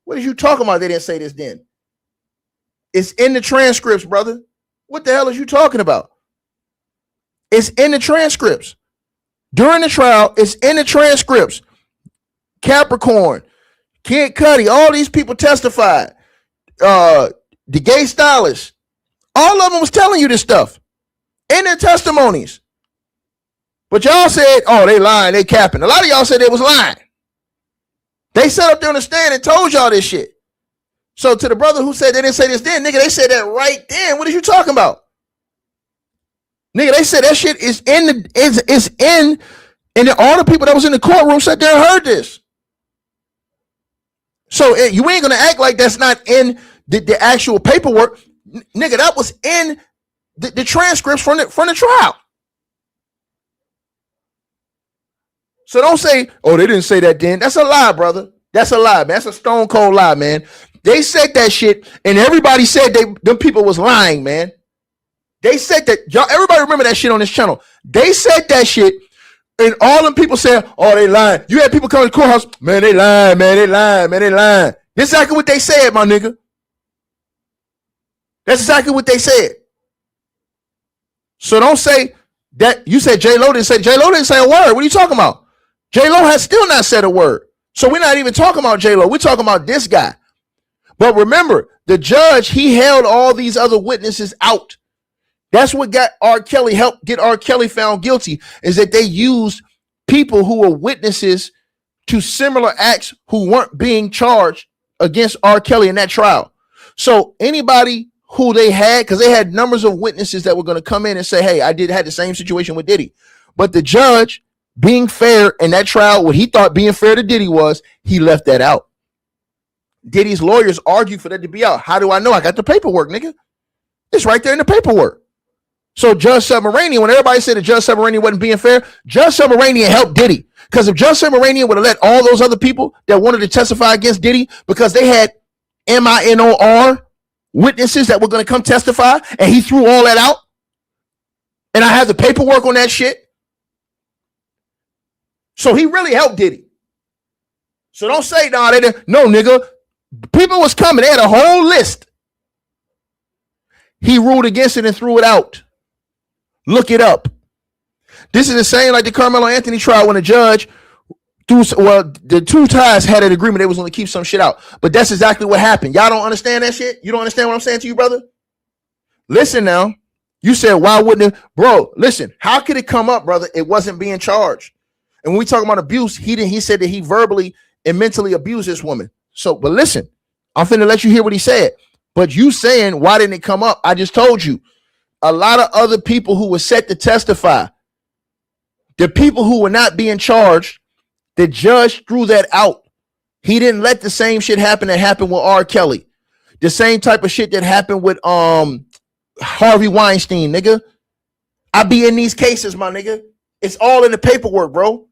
B: What are you talking about? They didn't say this then. It's in the transcripts, brother. What the hell is you talking about? It's in the transcripts. During the trial, it's in the transcripts. Capricorn, Kid Cudi, all these people testified. The gay stylist. All of them was telling you this stuff in their testimonies. But y'all said, oh, they lying, they capping. A lot of y'all said they was lying. They sat up there on the stand and told y'all this shit. So to the brother who said they didn't say this then, nigga, they said that right then. What are you talking about? Nigga, they said that shit is in and then all the people that was in the courtroom sat there and heard this. So you ain't gonna act like that's not in the actual paperwork. Nigga, that was in the transcripts from the trial. So don't say, oh, they didn't say that then. That's a lie, brother. That's a lie, man. That's a stone cold lie, man. They said that shit, and everybody said them people was lying, man. They said that, y'all. Everybody remember that shit on this channel. They said that shit, and all them people said, oh, they lying. You had people come to the courthouse, man, they lying, man, they lying, man, they lying. That's exactly what they said, my nigga. That's exactly what they said. So don't say that you said J-Lo didn't say. J-Lo didn't say a word. What are you talking about? J-Lo has still not said a word. So we're not even talking about J-Lo. We're talking about this guy. But remember, the judge, he held all these other witnesses out. That's what got R. Kelly, helped get R. Kelly found guilty, is that they used people who were witnesses to similar acts who weren't being charged against R. Kelly in that trial. So anybody who they had, because they had numbers of witnesses that were going to come in and say, hey, I had the same situation with Diddy. But the judge, being fair in that trial, what he thought being fair to Diddy was, he left that out. Diddy's lawyers argued for that to be out. How do I know? I got the paperwork, nigga. It's right there in the paperwork. So Judge Submaranian, when everybody said that Judge Submaranian wasn't being fair, Judge Submaranian helped Diddy. Because if Judge Submaranian would have let all those other people that wanted to testify against Diddy, because they had MINOR witnesses that were going to come testify, and he threw all that out, and I have the paperwork on that shit. So he really helped Diddy. So don't say, nah, they didn't. No, nigga. People was coming. They had a whole list. He ruled against it and threw it out. Look it up. This is the same like the Carmelo Anthony trial when the judge, the two ties had an agreement they was going to keep some shit out. But that's exactly what happened. Y'all don't understand that shit? You don't understand what I'm saying to you, brother? Listen now. You said, why wouldn't it? Bro, listen. How could it come up, brother? It wasn't being charged. And when we talk about abuse, he said that he verbally and mentally abused this woman. So, but listen, I'm finna let you hear what he said. But you saying, why didn't it come up? I just told you. A lot of other people who were set to testify, the people who were not being charged, the judge threw that out. He didn't let the same shit happen that happened with R. Kelly. The same type of shit that happened with Harvey Weinstein, nigga. I be in these cases, my nigga. It's all in the paperwork, bro.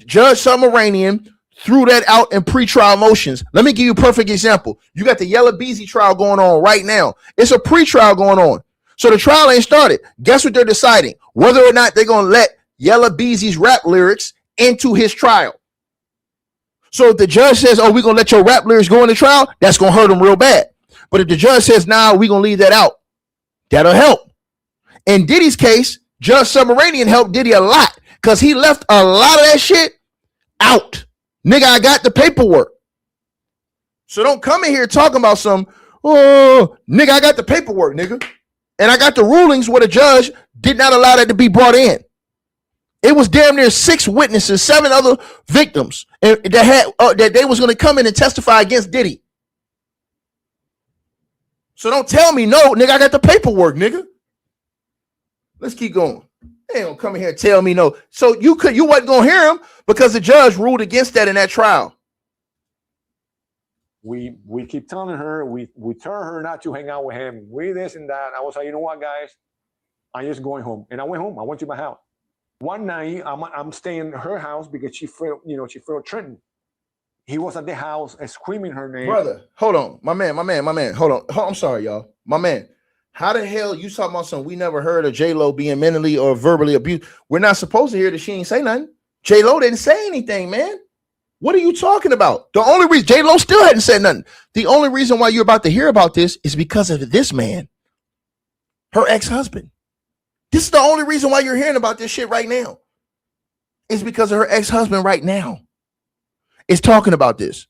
B: Judge Submaranian threw that out in pretrial motions. Let me give you a perfect example. You got the Yella Beezy trial going on right now. It's a pretrial going on. So the trial ain't started. Guess what they're deciding? Whether or not they're going to let Yella Beezy's rap lyrics into his trial. So if the judge says, oh, we're going to let your rap lyrics go in the trial, that's going to hurt him real bad. But if the judge says, nah, we're going to leave that out, that'll help. In Diddy's case, Judge Submaranian helped Diddy a lot because he left a lot of that shit out. Nigga, I got the paperwork. So don't come in here talking about some, oh, nigga, I got the paperwork, nigga. And I got the rulings where the judge did not allow that to be brought in. It was damn near 6 witnesses, 7 other victims that had that they was going to come in and testify against Diddy. So don't tell me no, nigga, I got the paperwork, nigga. Let's keep going. They ain't gonna come in here and tell me no. So you wasn't gonna hear him because the judge ruled against that in that trial.
C: We keep telling her, we tell her not to hang out with him. We this and that. I was like, you know what, guys? I'm just going home. And I went home. I went to my house. One night, I'm staying in her house because she felt Trenton. He was at the house and screaming her name.
B: Brother, hold on. My man. Hold on. I'm sorry, y'all. My man. How the hell you talking about something we never heard of J-Lo being mentally or verbally abused? We're not supposed to hear that she ain't say nothing. J-Lo didn't say anything, man. What are you talking about? The only reason J-Lo still hadn't said nothing. The only reason why you're about to hear about this is because of this man, her ex-husband. This is the only reason why you're hearing about this shit right now. It's because of her ex-husband right now. Is talking about this.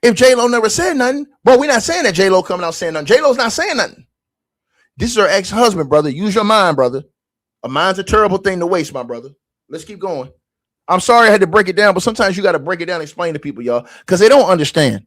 B: If J-Lo never said nothing, bro, we're not saying that J-Lo coming out saying nothing. J-Lo's not saying nothing. This is her ex-husband, brother. Use your mind, brother. A mind's a terrible thing to waste, my brother. Let's keep going. I'm sorry I had to break it down, but sometimes you got to break it down and explain to people, y'all, because they don't understand.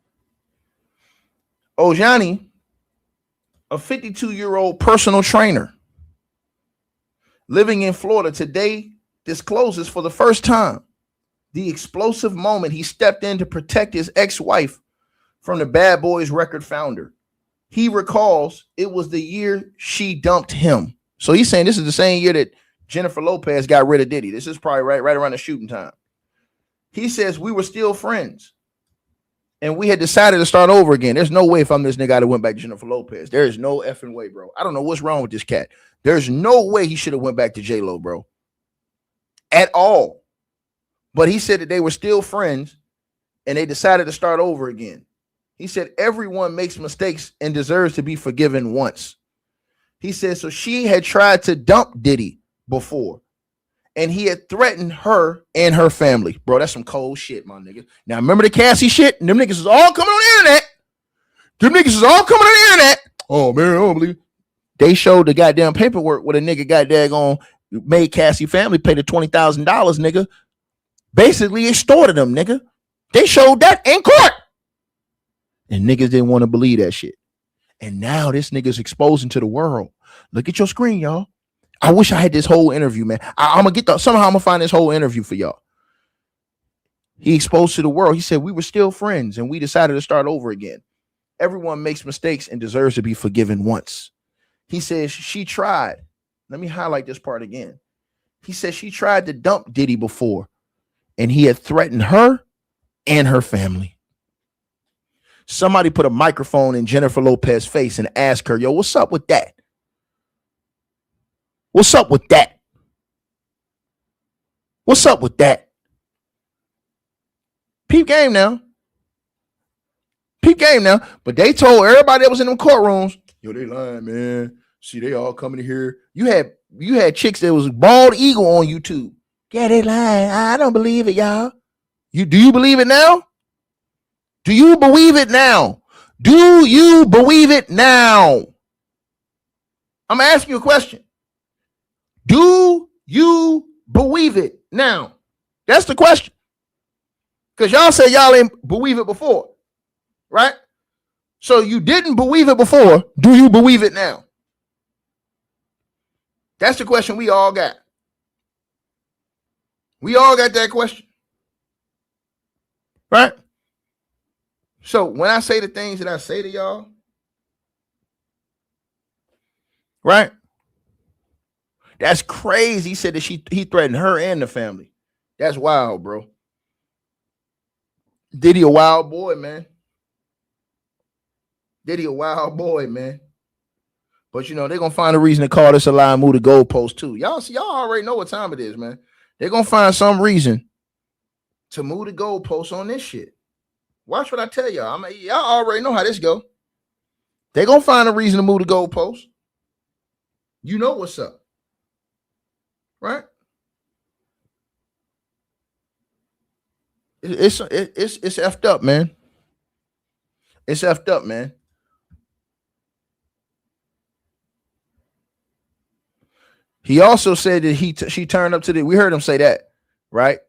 B: Ojani, a 52-year-old personal trainer living in Florida today, discloses for the first time the explosive moment he stepped in to protect his ex-wife from the Bad Boys record founder. He recalls it was the year she dumped him. So he's saying this is the same year that Jennifer Lopez got rid of Diddy. This is probably right around the shooting time. He says, we were still friends and we had decided to start over again. There's no way if I'm this nigga that went back to Jennifer Lopez. There is no effing way, bro. I don't know what's wrong with this cat. There's no way he should have went back to J-Lo, bro. At all. But he said that they were still friends and they decided to start over again. He said, everyone makes mistakes and deserves to be forgiven once. He said, so she had tried to dump Diddy before, and he had threatened her and her family. Bro, that's some cold shit, my nigga. Now, remember the Cassie shit? Them niggas is all coming on the internet. Them niggas is all coming on the internet. Oh, man, I don't believe it. They showed the goddamn paperwork where the nigga got daggone made Cassie family pay the $20,000, nigga. Basically extorted them, nigga. They showed that in court. And niggas didn't want to believe that shit. And now this nigga's exposing to the world. Look at your screen, y'all. I wish I had this whole interview, man. I'm going to somehow I'm going to find this whole interview for y'all. He exposed to the world. He said, we were still friends and we decided to start over again. Everyone makes mistakes and deserves to be forgiven once. He says she tried. Let me highlight this part again. He said she tried to dump Diddy before and he had threatened her and her family. Somebody put a microphone in Jennifer Lopez's face and asked her, yo, what's up with that? What's up with that? What's up with that? Peep game now. Peep game now. But they told everybody that was in them courtrooms, yo, they lying, man. See, they all coming in here. You had chicks that was bald eagle on YouTube. Yeah, they lying. I don't believe it, y'all. Do you believe it now? Do you believe it now? Do you believe it now? I'm asking you a question. Do you believe it now? That's the question. Because y'all said y'all ain't believe it before, right? So you didn't believe it before. Do you believe it now? That's the question we all got. We all got that question. Right? So when I say the things that I say to y'all, right? That's crazy. He said that he threatened her and the family. That's wild, bro. Diddy a wild boy, man. Diddy a wild boy, man. But you know, they're gonna find a reason to call this a lie and move the goalpost too. Y'all already know what time it is, man. They're gonna find some reason to move the goalpost on this shit. Watch what I tell y'all. Y'all already know how this go. They're gonna find a reason to move the goalpost. You know what's up. Right? It's effed up, man. It's effed up, man. He also said that she turned up to we heard him say that, right?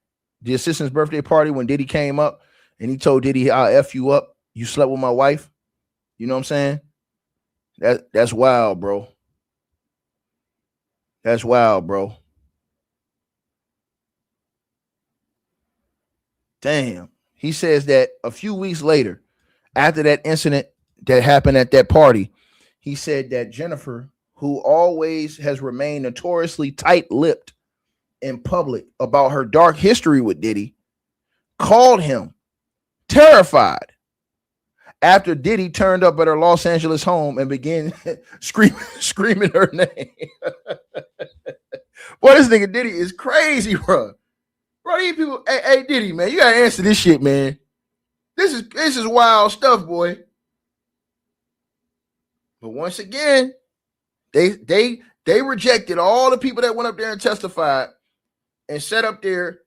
B: The assistant's birthday party when Diddy came up and he told Diddy, I'll F you up. You slept with my wife. You know what I'm saying? That's wild, bro. That's wild, bro. Damn. He says that a few weeks later, after that incident that happened at that party, he said that Jennifer, who always has remained notoriously tight-lipped in public about her dark history with Diddy, called him terrified after Diddy turned up at her Los Angeles home and began screaming her name. Boy, this nigga Diddy is crazy, bro. Bro, these people, hey, Diddy, man, you gotta answer this shit, man. This is wild stuff, boy. But once again, they rejected all the people that went up there and testified and sat up there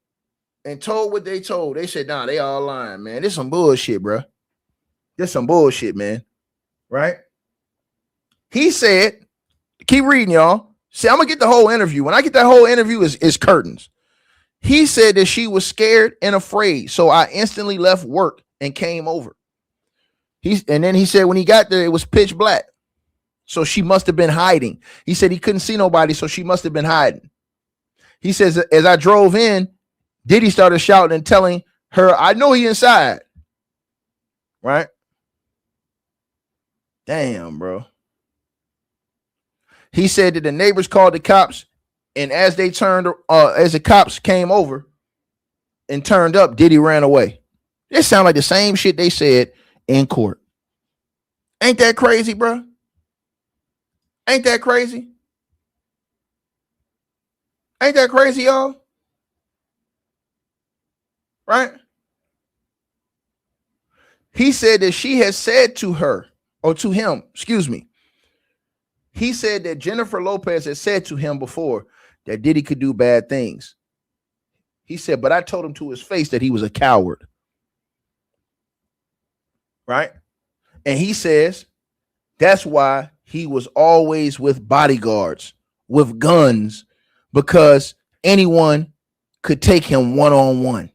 B: and told what they told. They said, nah, they all lying, man. This some bullshit, bro. This some bullshit, man. Right? He said, keep reading, y'all. See, I'm gonna get the whole interview. When I get that whole interview, is curtains. He said that she was scared and afraid, so I instantly left work and came over. And then he said when he got there, it was pitch black. So she must have been hiding. He said he couldn't see nobody, so she must have been hiding. He says, as I drove in, Diddy started shouting and telling her, I know he inside. Right? Damn, bro. He said that the neighbors called the cops, and as the cops came over and turned up, Diddy ran away. It sounds like the same shit they said in court. Ain't that crazy, bro? Ain't that crazy? Ain't that crazy, y'all? Right? He said that she had said to her, or to him, excuse me. He said that Jennifer Lopez had said to him before that Diddy could do bad things. He said, but I told him to his face that he was a coward. Right? And he says that's why he was always with bodyguards, with guns, because anyone could take him one-on-one.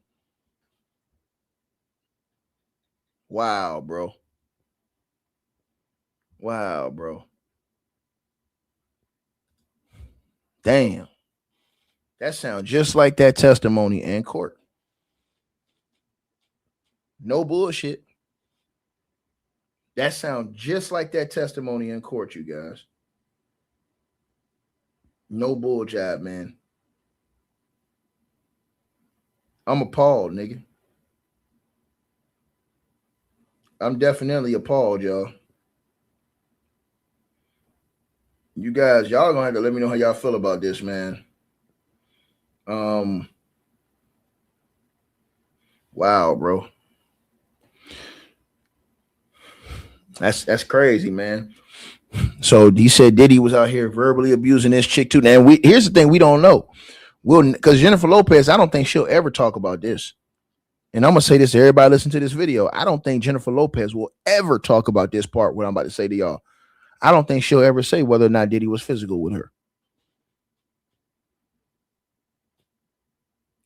B: Wow, bro. Wow, bro. Damn. That sounds just like that testimony in court. No bullshit. That sounds just like that testimony in court, you guys. No bull job, man. I'm appalled, nigga. I'm definitely appalled, y'all. You guys, y'all gonna have to let me know how y'all feel about this, man. Wow, bro. That's crazy, man. So he said Diddy was out here verbally abusing this chick too. Now here's the thing we don't know. Because Jennifer Lopez, I don't think she'll ever talk about this. And I'm gonna say this to everybody listen to this video. I don't think Jennifer Lopez will ever talk about this part, what I'm about to say to y'all. I don't think she'll ever say whether or not Diddy was physical with her.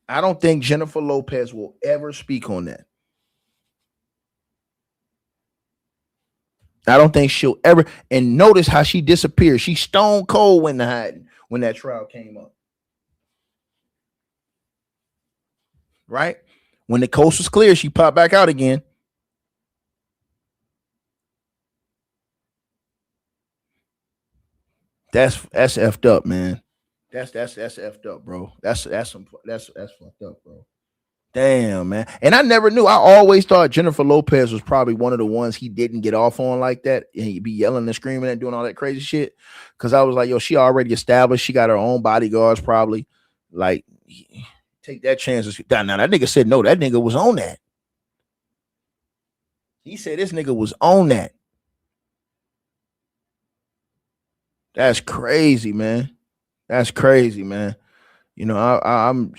B: I don't think Jennifer Lopez will ever speak on that. I don't think she'll ever. And notice how she disappeared. She stone cold went to hiding when that trial came up. Right? When the coast was clear, she popped back out again. That's effed up, man. That's effed up, bro. That's fucked up, bro. Damn, man. And I never knew. I always thought Jennifer Lopez was probably one of the ones he didn't get off on like that. And he'd be yelling and screaming and doing all that crazy shit. Cause I was like, yo, she already established. She got her own bodyguards, probably. Like, take that chance. Now that nigga said no, that nigga was on that. He said this nigga was on that. That's crazy, man. That's crazy, man. You know, I'm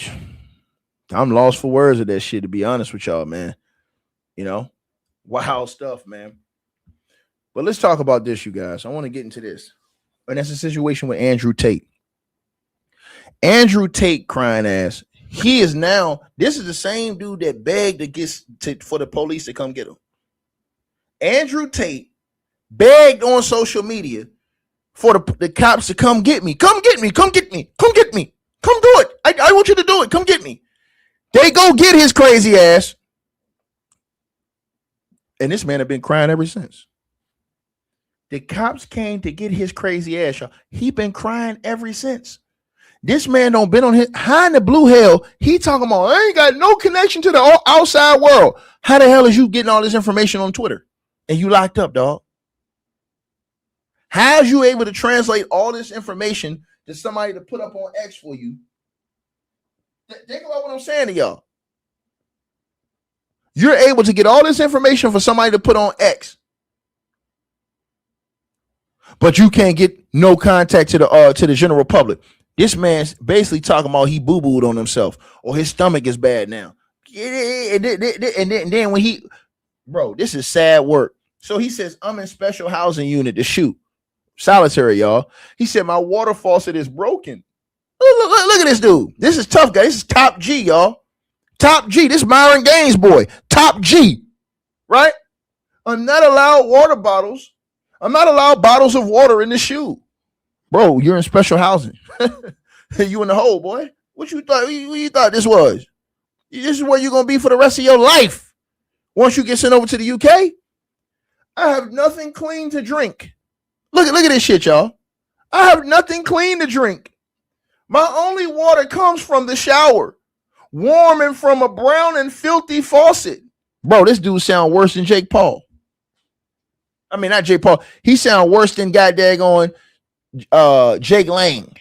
B: lost for words of that shit, to be honest with y'all, man. You know, wild stuff, man. But let's talk about this, you guys. I want to get into this. And that's a situation with Andrew Tate. Andrew Tate, crying ass. He is now, this is the same dude that begged for the police to come get him. Andrew Tate begged on social media for the cops to come get me. Come get me. Come get me. Come get me. Come do it. I want you to do it. Come get me. They go get his crazy ass. And this man had been crying ever since. The cops came to get his crazy ass. Y'all. He been crying ever since. This man don't been on his high in the blue hell. He talking about, I ain't got no connection to the outside world. How the hell is you getting all this information on Twitter? And you locked up, dog. How's you able to translate all this information to somebody to put up on X for you? Think about what I'm saying to y'all. You're able to get all this information for somebody to put on X, but you can't get no contact to the general public. This man's basically talking about he boo-booed on himself or his stomach is bad now. And then when he, bro, this is sad work. So he says, I'm in special housing unit to shoot. Solitary, y'all. He said, my water faucet is broken. Look at this dude. This is tough guy. This is top G, y'all. Top G. This is Myron Gaines boy. Top G. Right? I'm not allowed water bottles. I'm not allowed bottles of water in the shoe. Bro, you're in special housing. You in the hole, boy. What you thought this was? This is where you're gonna be for the rest of your life. Once you get sent over to the UK, I have nothing clean to drink. Look at this shit, y'all. I have nothing clean to drink. My only water comes from the shower, warm and from a brown and filthy faucet. Bro, this dude sound worse than Jake Paul. I mean, not Jake Paul. He sound worse than goddamn Jake Lang.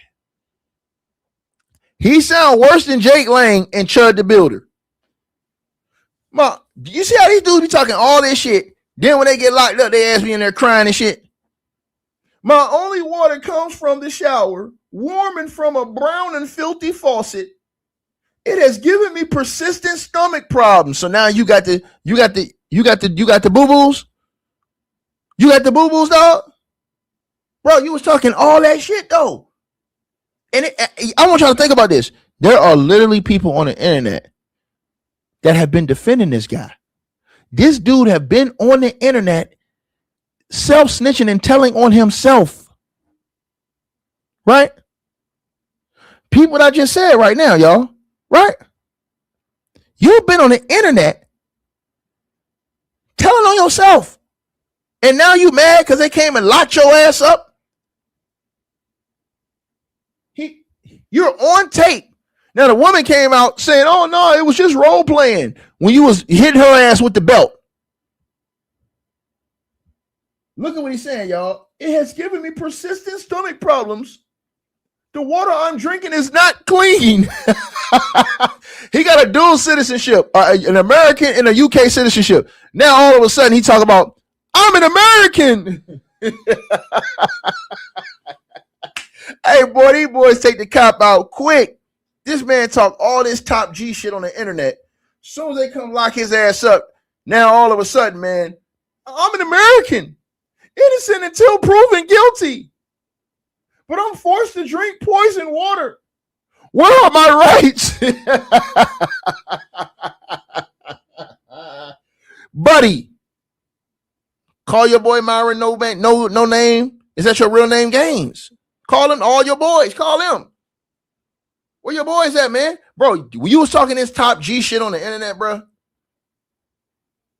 B: He sound worse than Jake Lang and Chud the Builder. Ma, you see how these dudes be talking all this shit? Then when they get locked up, they ass me in there crying and shit. My only water comes from the shower, warm and from a brown and filthy faucet. It has given me persistent stomach problems. So now you got the boo-boos? You got the boo-boos, dog? Bro, you was talking all that shit, though. And I want y'all to think about this. There are literally people on the internet that have been defending this guy. This dude have been on the internet self-snitching and telling on himself. Right? People that I just said right now, y'all. Right? You've been on the internet telling on yourself. And now you mad because they came and locked your ass up? You're on tape. Now the woman came out saying, oh no, it was just role playing when you was hitting her ass with the belt. Look at what he's saying, y'all. It has given me persistent stomach problems. The water I'm drinking is not clean. He got a dual citizenship, an American and a UK citizenship. Now all of a sudden he talk about, I'm an American. Hey, boy, these boys take the cop out quick. This man talk all this top G shit on the internet. As soon as they come lock his ass up, now all of a sudden, man, I'm an American. Innocent until proven guilty. But I'm forced to drink poison water. Where are my rights? Buddy, call your boy Myron no name. Is that your real name, Gaines? Call them, all your boys. Call them. Where your boys at, man? Bro, you was talking this top G shit on the internet, bro.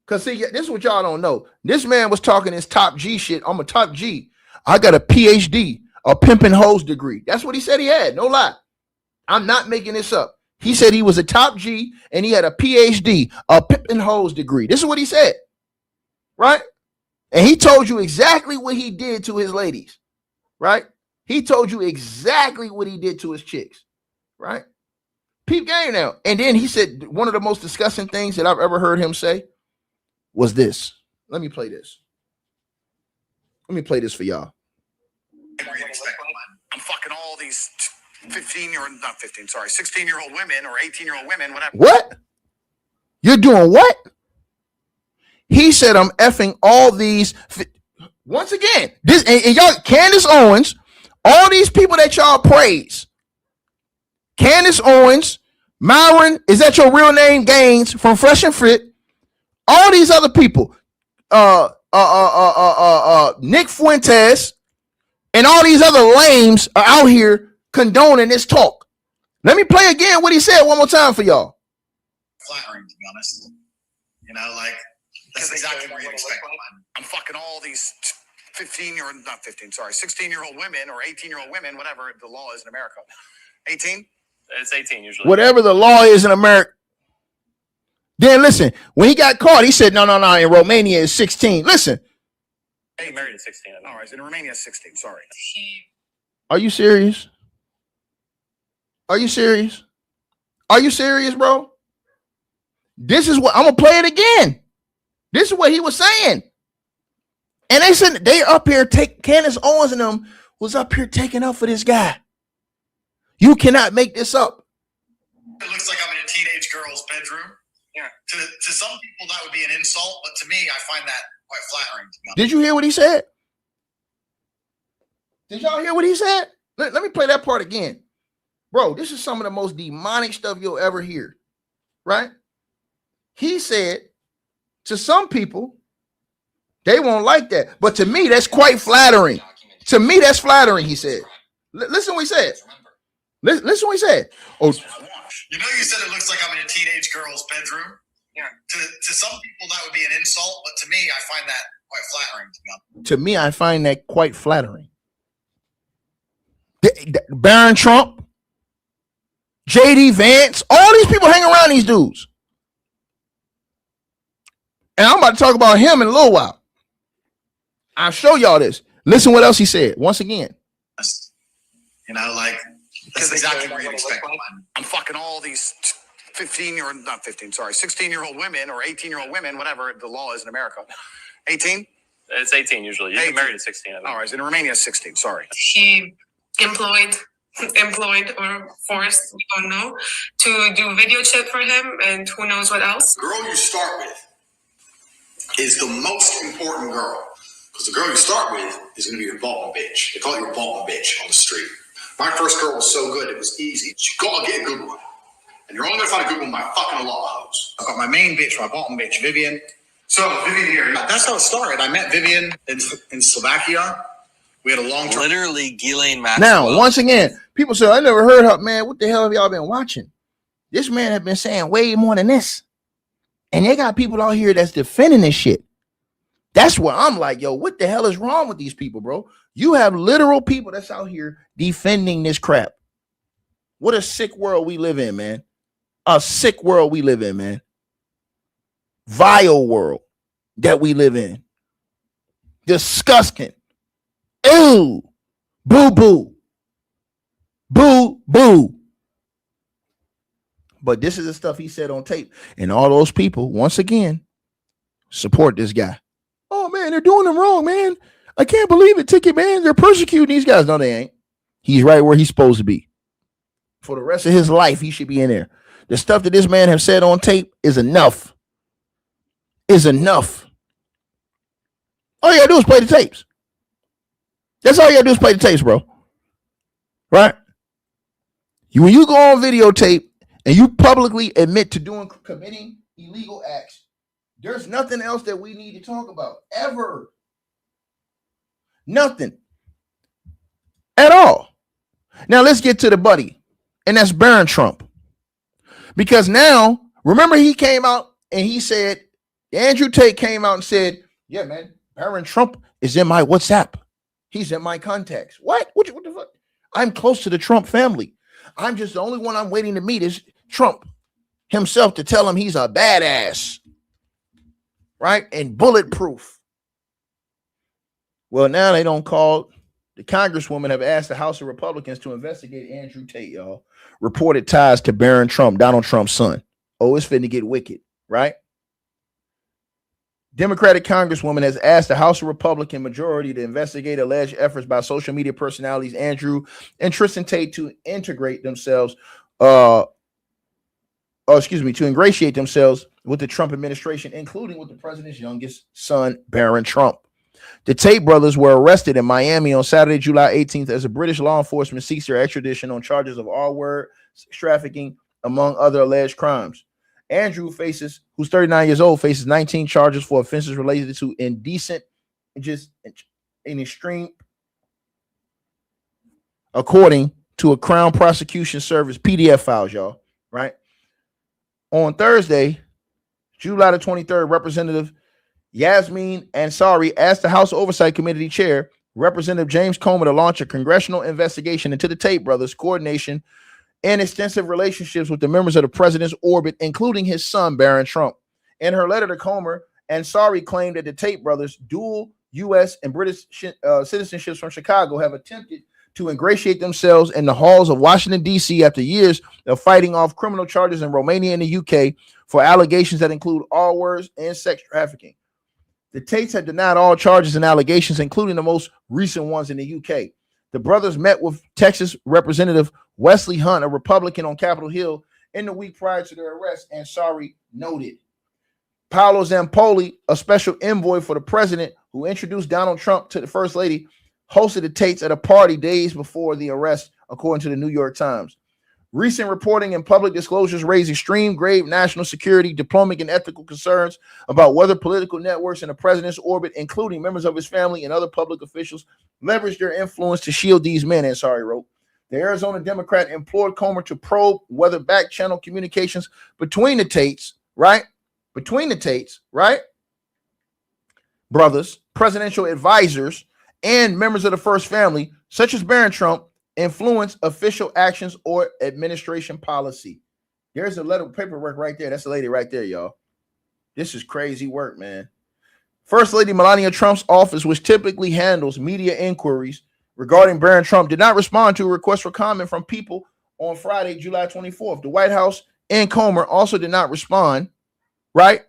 B: Because, see, this is what y'all don't know. This man was talking this top G shit. I'm a top G. I got a PhD, a pimping hoes degree. That's what he said he had. No lie. I'm not making this up. He said he was a top G and he had a PhD, a pimping hoes degree. This is what he said. Right? And he told you exactly what he did to his ladies. Right? He told you exactly what he did to his chicks, right? Peep game now. And then he said one of the most disgusting things that I've ever heard him say was this. Let me play this. Let me play this for y'all.
E: I'm fucking all these 16-year-old women or 18-year-old women, whatever.
B: What? You're doing what? He said I'm effing all these. Once again, this and y'all, Candace Owens, all these people that y'all praise, Candace Owens, Myron, is that your real name, Gaines from Fresh and Fit? All these other people, Nick Fuentes, and all these other lames are out here condoning this talk. Let me play again what he said one more time for y'all.
E: Flattering, to be honest. You know, like that's exactly what you expect. I'm fucking all these 16-year-old women or 18-year-old women, whatever the law is in America. 18?
F: It's 18 usually.
B: Whatever the law is in America. Then listen, when he got caught, he said, no, in Romania is 16. Listen.
F: He married at 16.
E: All right, in Romania is 16, sorry.
B: Are you serious? Are you serious? Are you serious, bro? This is what, I'm going to play it again. This is what he was saying. And they said they up here, Candace Owens and them was up here taking up for this guy. You cannot make this up.
E: It looks like I'm in a teenage girl's bedroom. Yeah. To some people, that would be an insult, but to me, I find that quite flattering.
B: Did you hear what he said? Did y'all hear what he said? Let me play that part again. Bro, this is some of the most demonic stuff you'll ever hear. Right? He said, to some people, They won't like that. But to me, that's quite flattering. To me, that's flattering, he said. Listen what he said. Listen what he said. Oh,
E: you know, you said it looks like I'm in a teenage girl's bedroom. Yeah. To some people, that would be an insult, but to me, I find that quite flattering.
B: To me, I find that quite flattering. Barron Trump, JD Vance, all these people hang around these dudes. And I'm about to talk about him in a little while. I'll show y'all this. Listen what else he said. Once again.
E: You know, like, that's exactly what you'd expect.
G: I'm fucking all these 16-year-old women or 18-year-old women, whatever the law is in America. 18?
F: It's 18 usually. You get married at 16. I think.
G: All right, in Romania, it's 16. Sorry.
H: He employed or forced, we don't know, to do video chat for him and who knows what else.
E: The girl you start with is the most important girl. Because the girl you start with is going to be your bottom bitch. They call it your bottom bitch on the street. My first girl was so good, it was easy. You got to get a good one. And you're only going to find a good one by fucking a lot of hoes. I got my main bitch, my bottom bitch, Vivian. So, Vivian here. That's how it started. I met Vivian in Slovakia. We had a long term.
I: Literally, Ghislaine Maxwell.
B: Now, once again, people say, I never heard her. Man, what the hell have y'all been watching? This man have been saying way more than this. And they got people out here that's defending this shit. That's where I'm like, yo, what the hell is wrong with these people, bro? You have literal people that's out here defending this crap. What a sick world we live in, man. A sick world we live in, man. Vile world that we live in. Disgusting. Ew. Boo boo. Boo boo. But this is the stuff he said on tape. And all those people, once again, support this guy. Oh, man, they're doing them wrong, man. I can't believe it. Ticket, man. They're persecuting these guys. No, they ain't. He's right where he's supposed to be. For the rest of his life, he should be in there. The stuff that this man has said on tape is enough. Is enough. All you gotta do is play the tapes. That's all you gotta do is play the tapes, bro. Right? When you go on videotape and you publicly admit to committing illegal acts, there's nothing else that we need to talk about ever. Nothing at all. Now let's get to the buddy, and that's Barron Trump. Because now, remember he came out and he said, Andrew Tate came out and said, yeah, man, Barron Trump is in my WhatsApp. He's in my contacts. What the fuck? I'm close to the Trump family. I'm just the only one I'm waiting to meet is Trump himself to tell him he's a badass. Right? And bulletproof. Well, now they don't call. The Congresswoman have asked the House of Republicans to investigate Andrew Tate, y'all. Reported ties to Barron Trump, Donald Trump's son. Oh, it's finna get wicked, right? Democratic Congresswoman has asked the House of Republican majority to investigate alleged efforts by social media personalities Andrew and Tristan Tate to ingratiate themselves with the Trump administration, including with the president's youngest son, Barron Trump. The Tate brothers were arrested in Miami on Saturday, July 18th, as a British law enforcement seeks their extradition on charges of R-word, sex trafficking, among other alleged crimes. Andrew who's 39 years old, faces 19 charges for offenses related to indecent, just in extreme, according to a Crown Prosecution Service PDF files, y'all, right? On Thursday, July the 23rd, Representative Yasmin Ansari asked the House Oversight Committee Chair, Representative James Comer, to launch a congressional investigation into the Tate brothers' coordination and extensive relationships with the members of the president's orbit, including his son, Barron Trump. In her letter to Comer, Ansari claimed that the Tate brothers' dual U.S. and British citizenships from Chicago have attempted to ingratiate themselves in the halls of Washington, D.C. after years of fighting off criminal charges in Romania and the UK for allegations that include R-words and sex trafficking. The Tates have denied all charges and allegations, including the most recent ones in the UK. The brothers met with Texas Representative Wesley Hunt, a Republican on Capitol Hill, in the week prior to their arrest, Ansari noted. Paolo Zampoli, a special envoy for the president who introduced Donald Trump to the First Lady, hosted the Tates at a party days before the arrest, according to the New York Times. Recent reporting and public disclosures raise extreme grave national security, diplomatic, and ethical concerns about whether political networks in the president's orbit, including members of his family and other public officials, leverage their influence to shield these men, Ansari wrote. The Arizona Democrat implored Comer to probe whether back channel communications between the Tates, right? Brothers, presidential advisors, and members of the first family, such as Barron Trump, influence official actions or administration policy. There's a letter of paperwork right there. That's the lady right there, y'all. This is crazy work, man. First Lady Melania Trump's office, which typically handles media inquiries regarding Barron Trump, did not respond to a request for comment from people on Friday, July 24th. The White House and Comer also did not respond, right,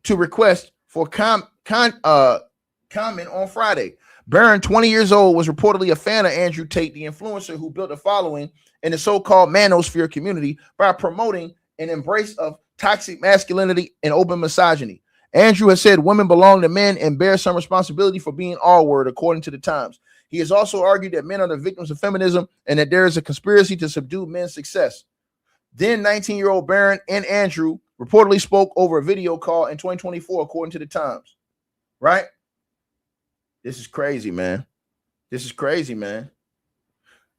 B: to request for comment on Friday. Barron, 20 years old, was reportedly a fan of Andrew Tate, the influencer who built a following in the so-called manosphere community by promoting an embrace of toxic masculinity and open misogyny. Andrew has said women belong to men and bear some responsibility for being R-word, according to the Times. He has also argued that men are the victims of feminism and that there is a conspiracy to subdue men's success. Then 19-year-old Barron and Andrew reportedly spoke over a video call in 2024, according to the Times. Right? This is crazy, man.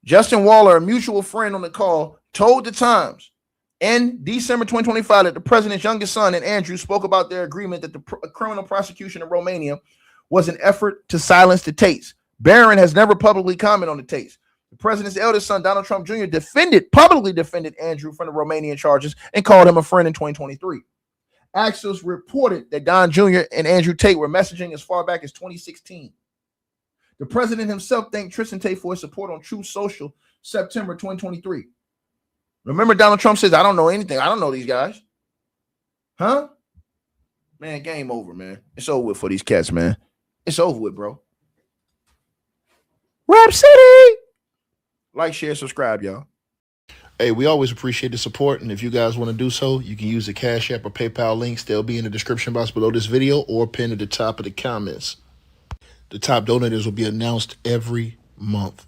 B: Justin Waller, a mutual friend on the call, told the Times in December 2025 that the president's youngest son and Andrew spoke about their agreement that the criminal prosecution in Romania was an effort to silence the Tates. Barron has never publicly commented on the Tates. The president's eldest son, Donald Trump Jr., publicly defended Andrew from the Romanian charges and called him a friend in 2023. Axios reported that Don Jr. and Andrew Tate were messaging as far back as 2016. The president himself thanked Tristan Tate for his support on Truth Social September 2023. Remember, Donald Trump says, I don't know anything. I don't know these guys. Huh? Man, game over, man. It's over with for these cats, man. It's over with, bro. Rap City! Like, share, subscribe, y'all.
A: Hey, we always appreciate the support, and if you guys want to do so, you can use the Cash App or PayPal links. They'll be in the description box below this video or pinned at the top of the comments. The top donators will be announced every month.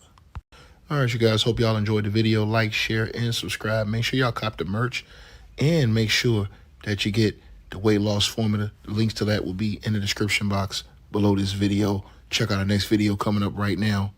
A: All right, you guys, hope y'all enjoyed the video. Like, share, and subscribe. Make sure y'all cop the merch, and make sure that you get the weight loss formula. The links to that will be in the description box below this video. Check out our next video coming up right now.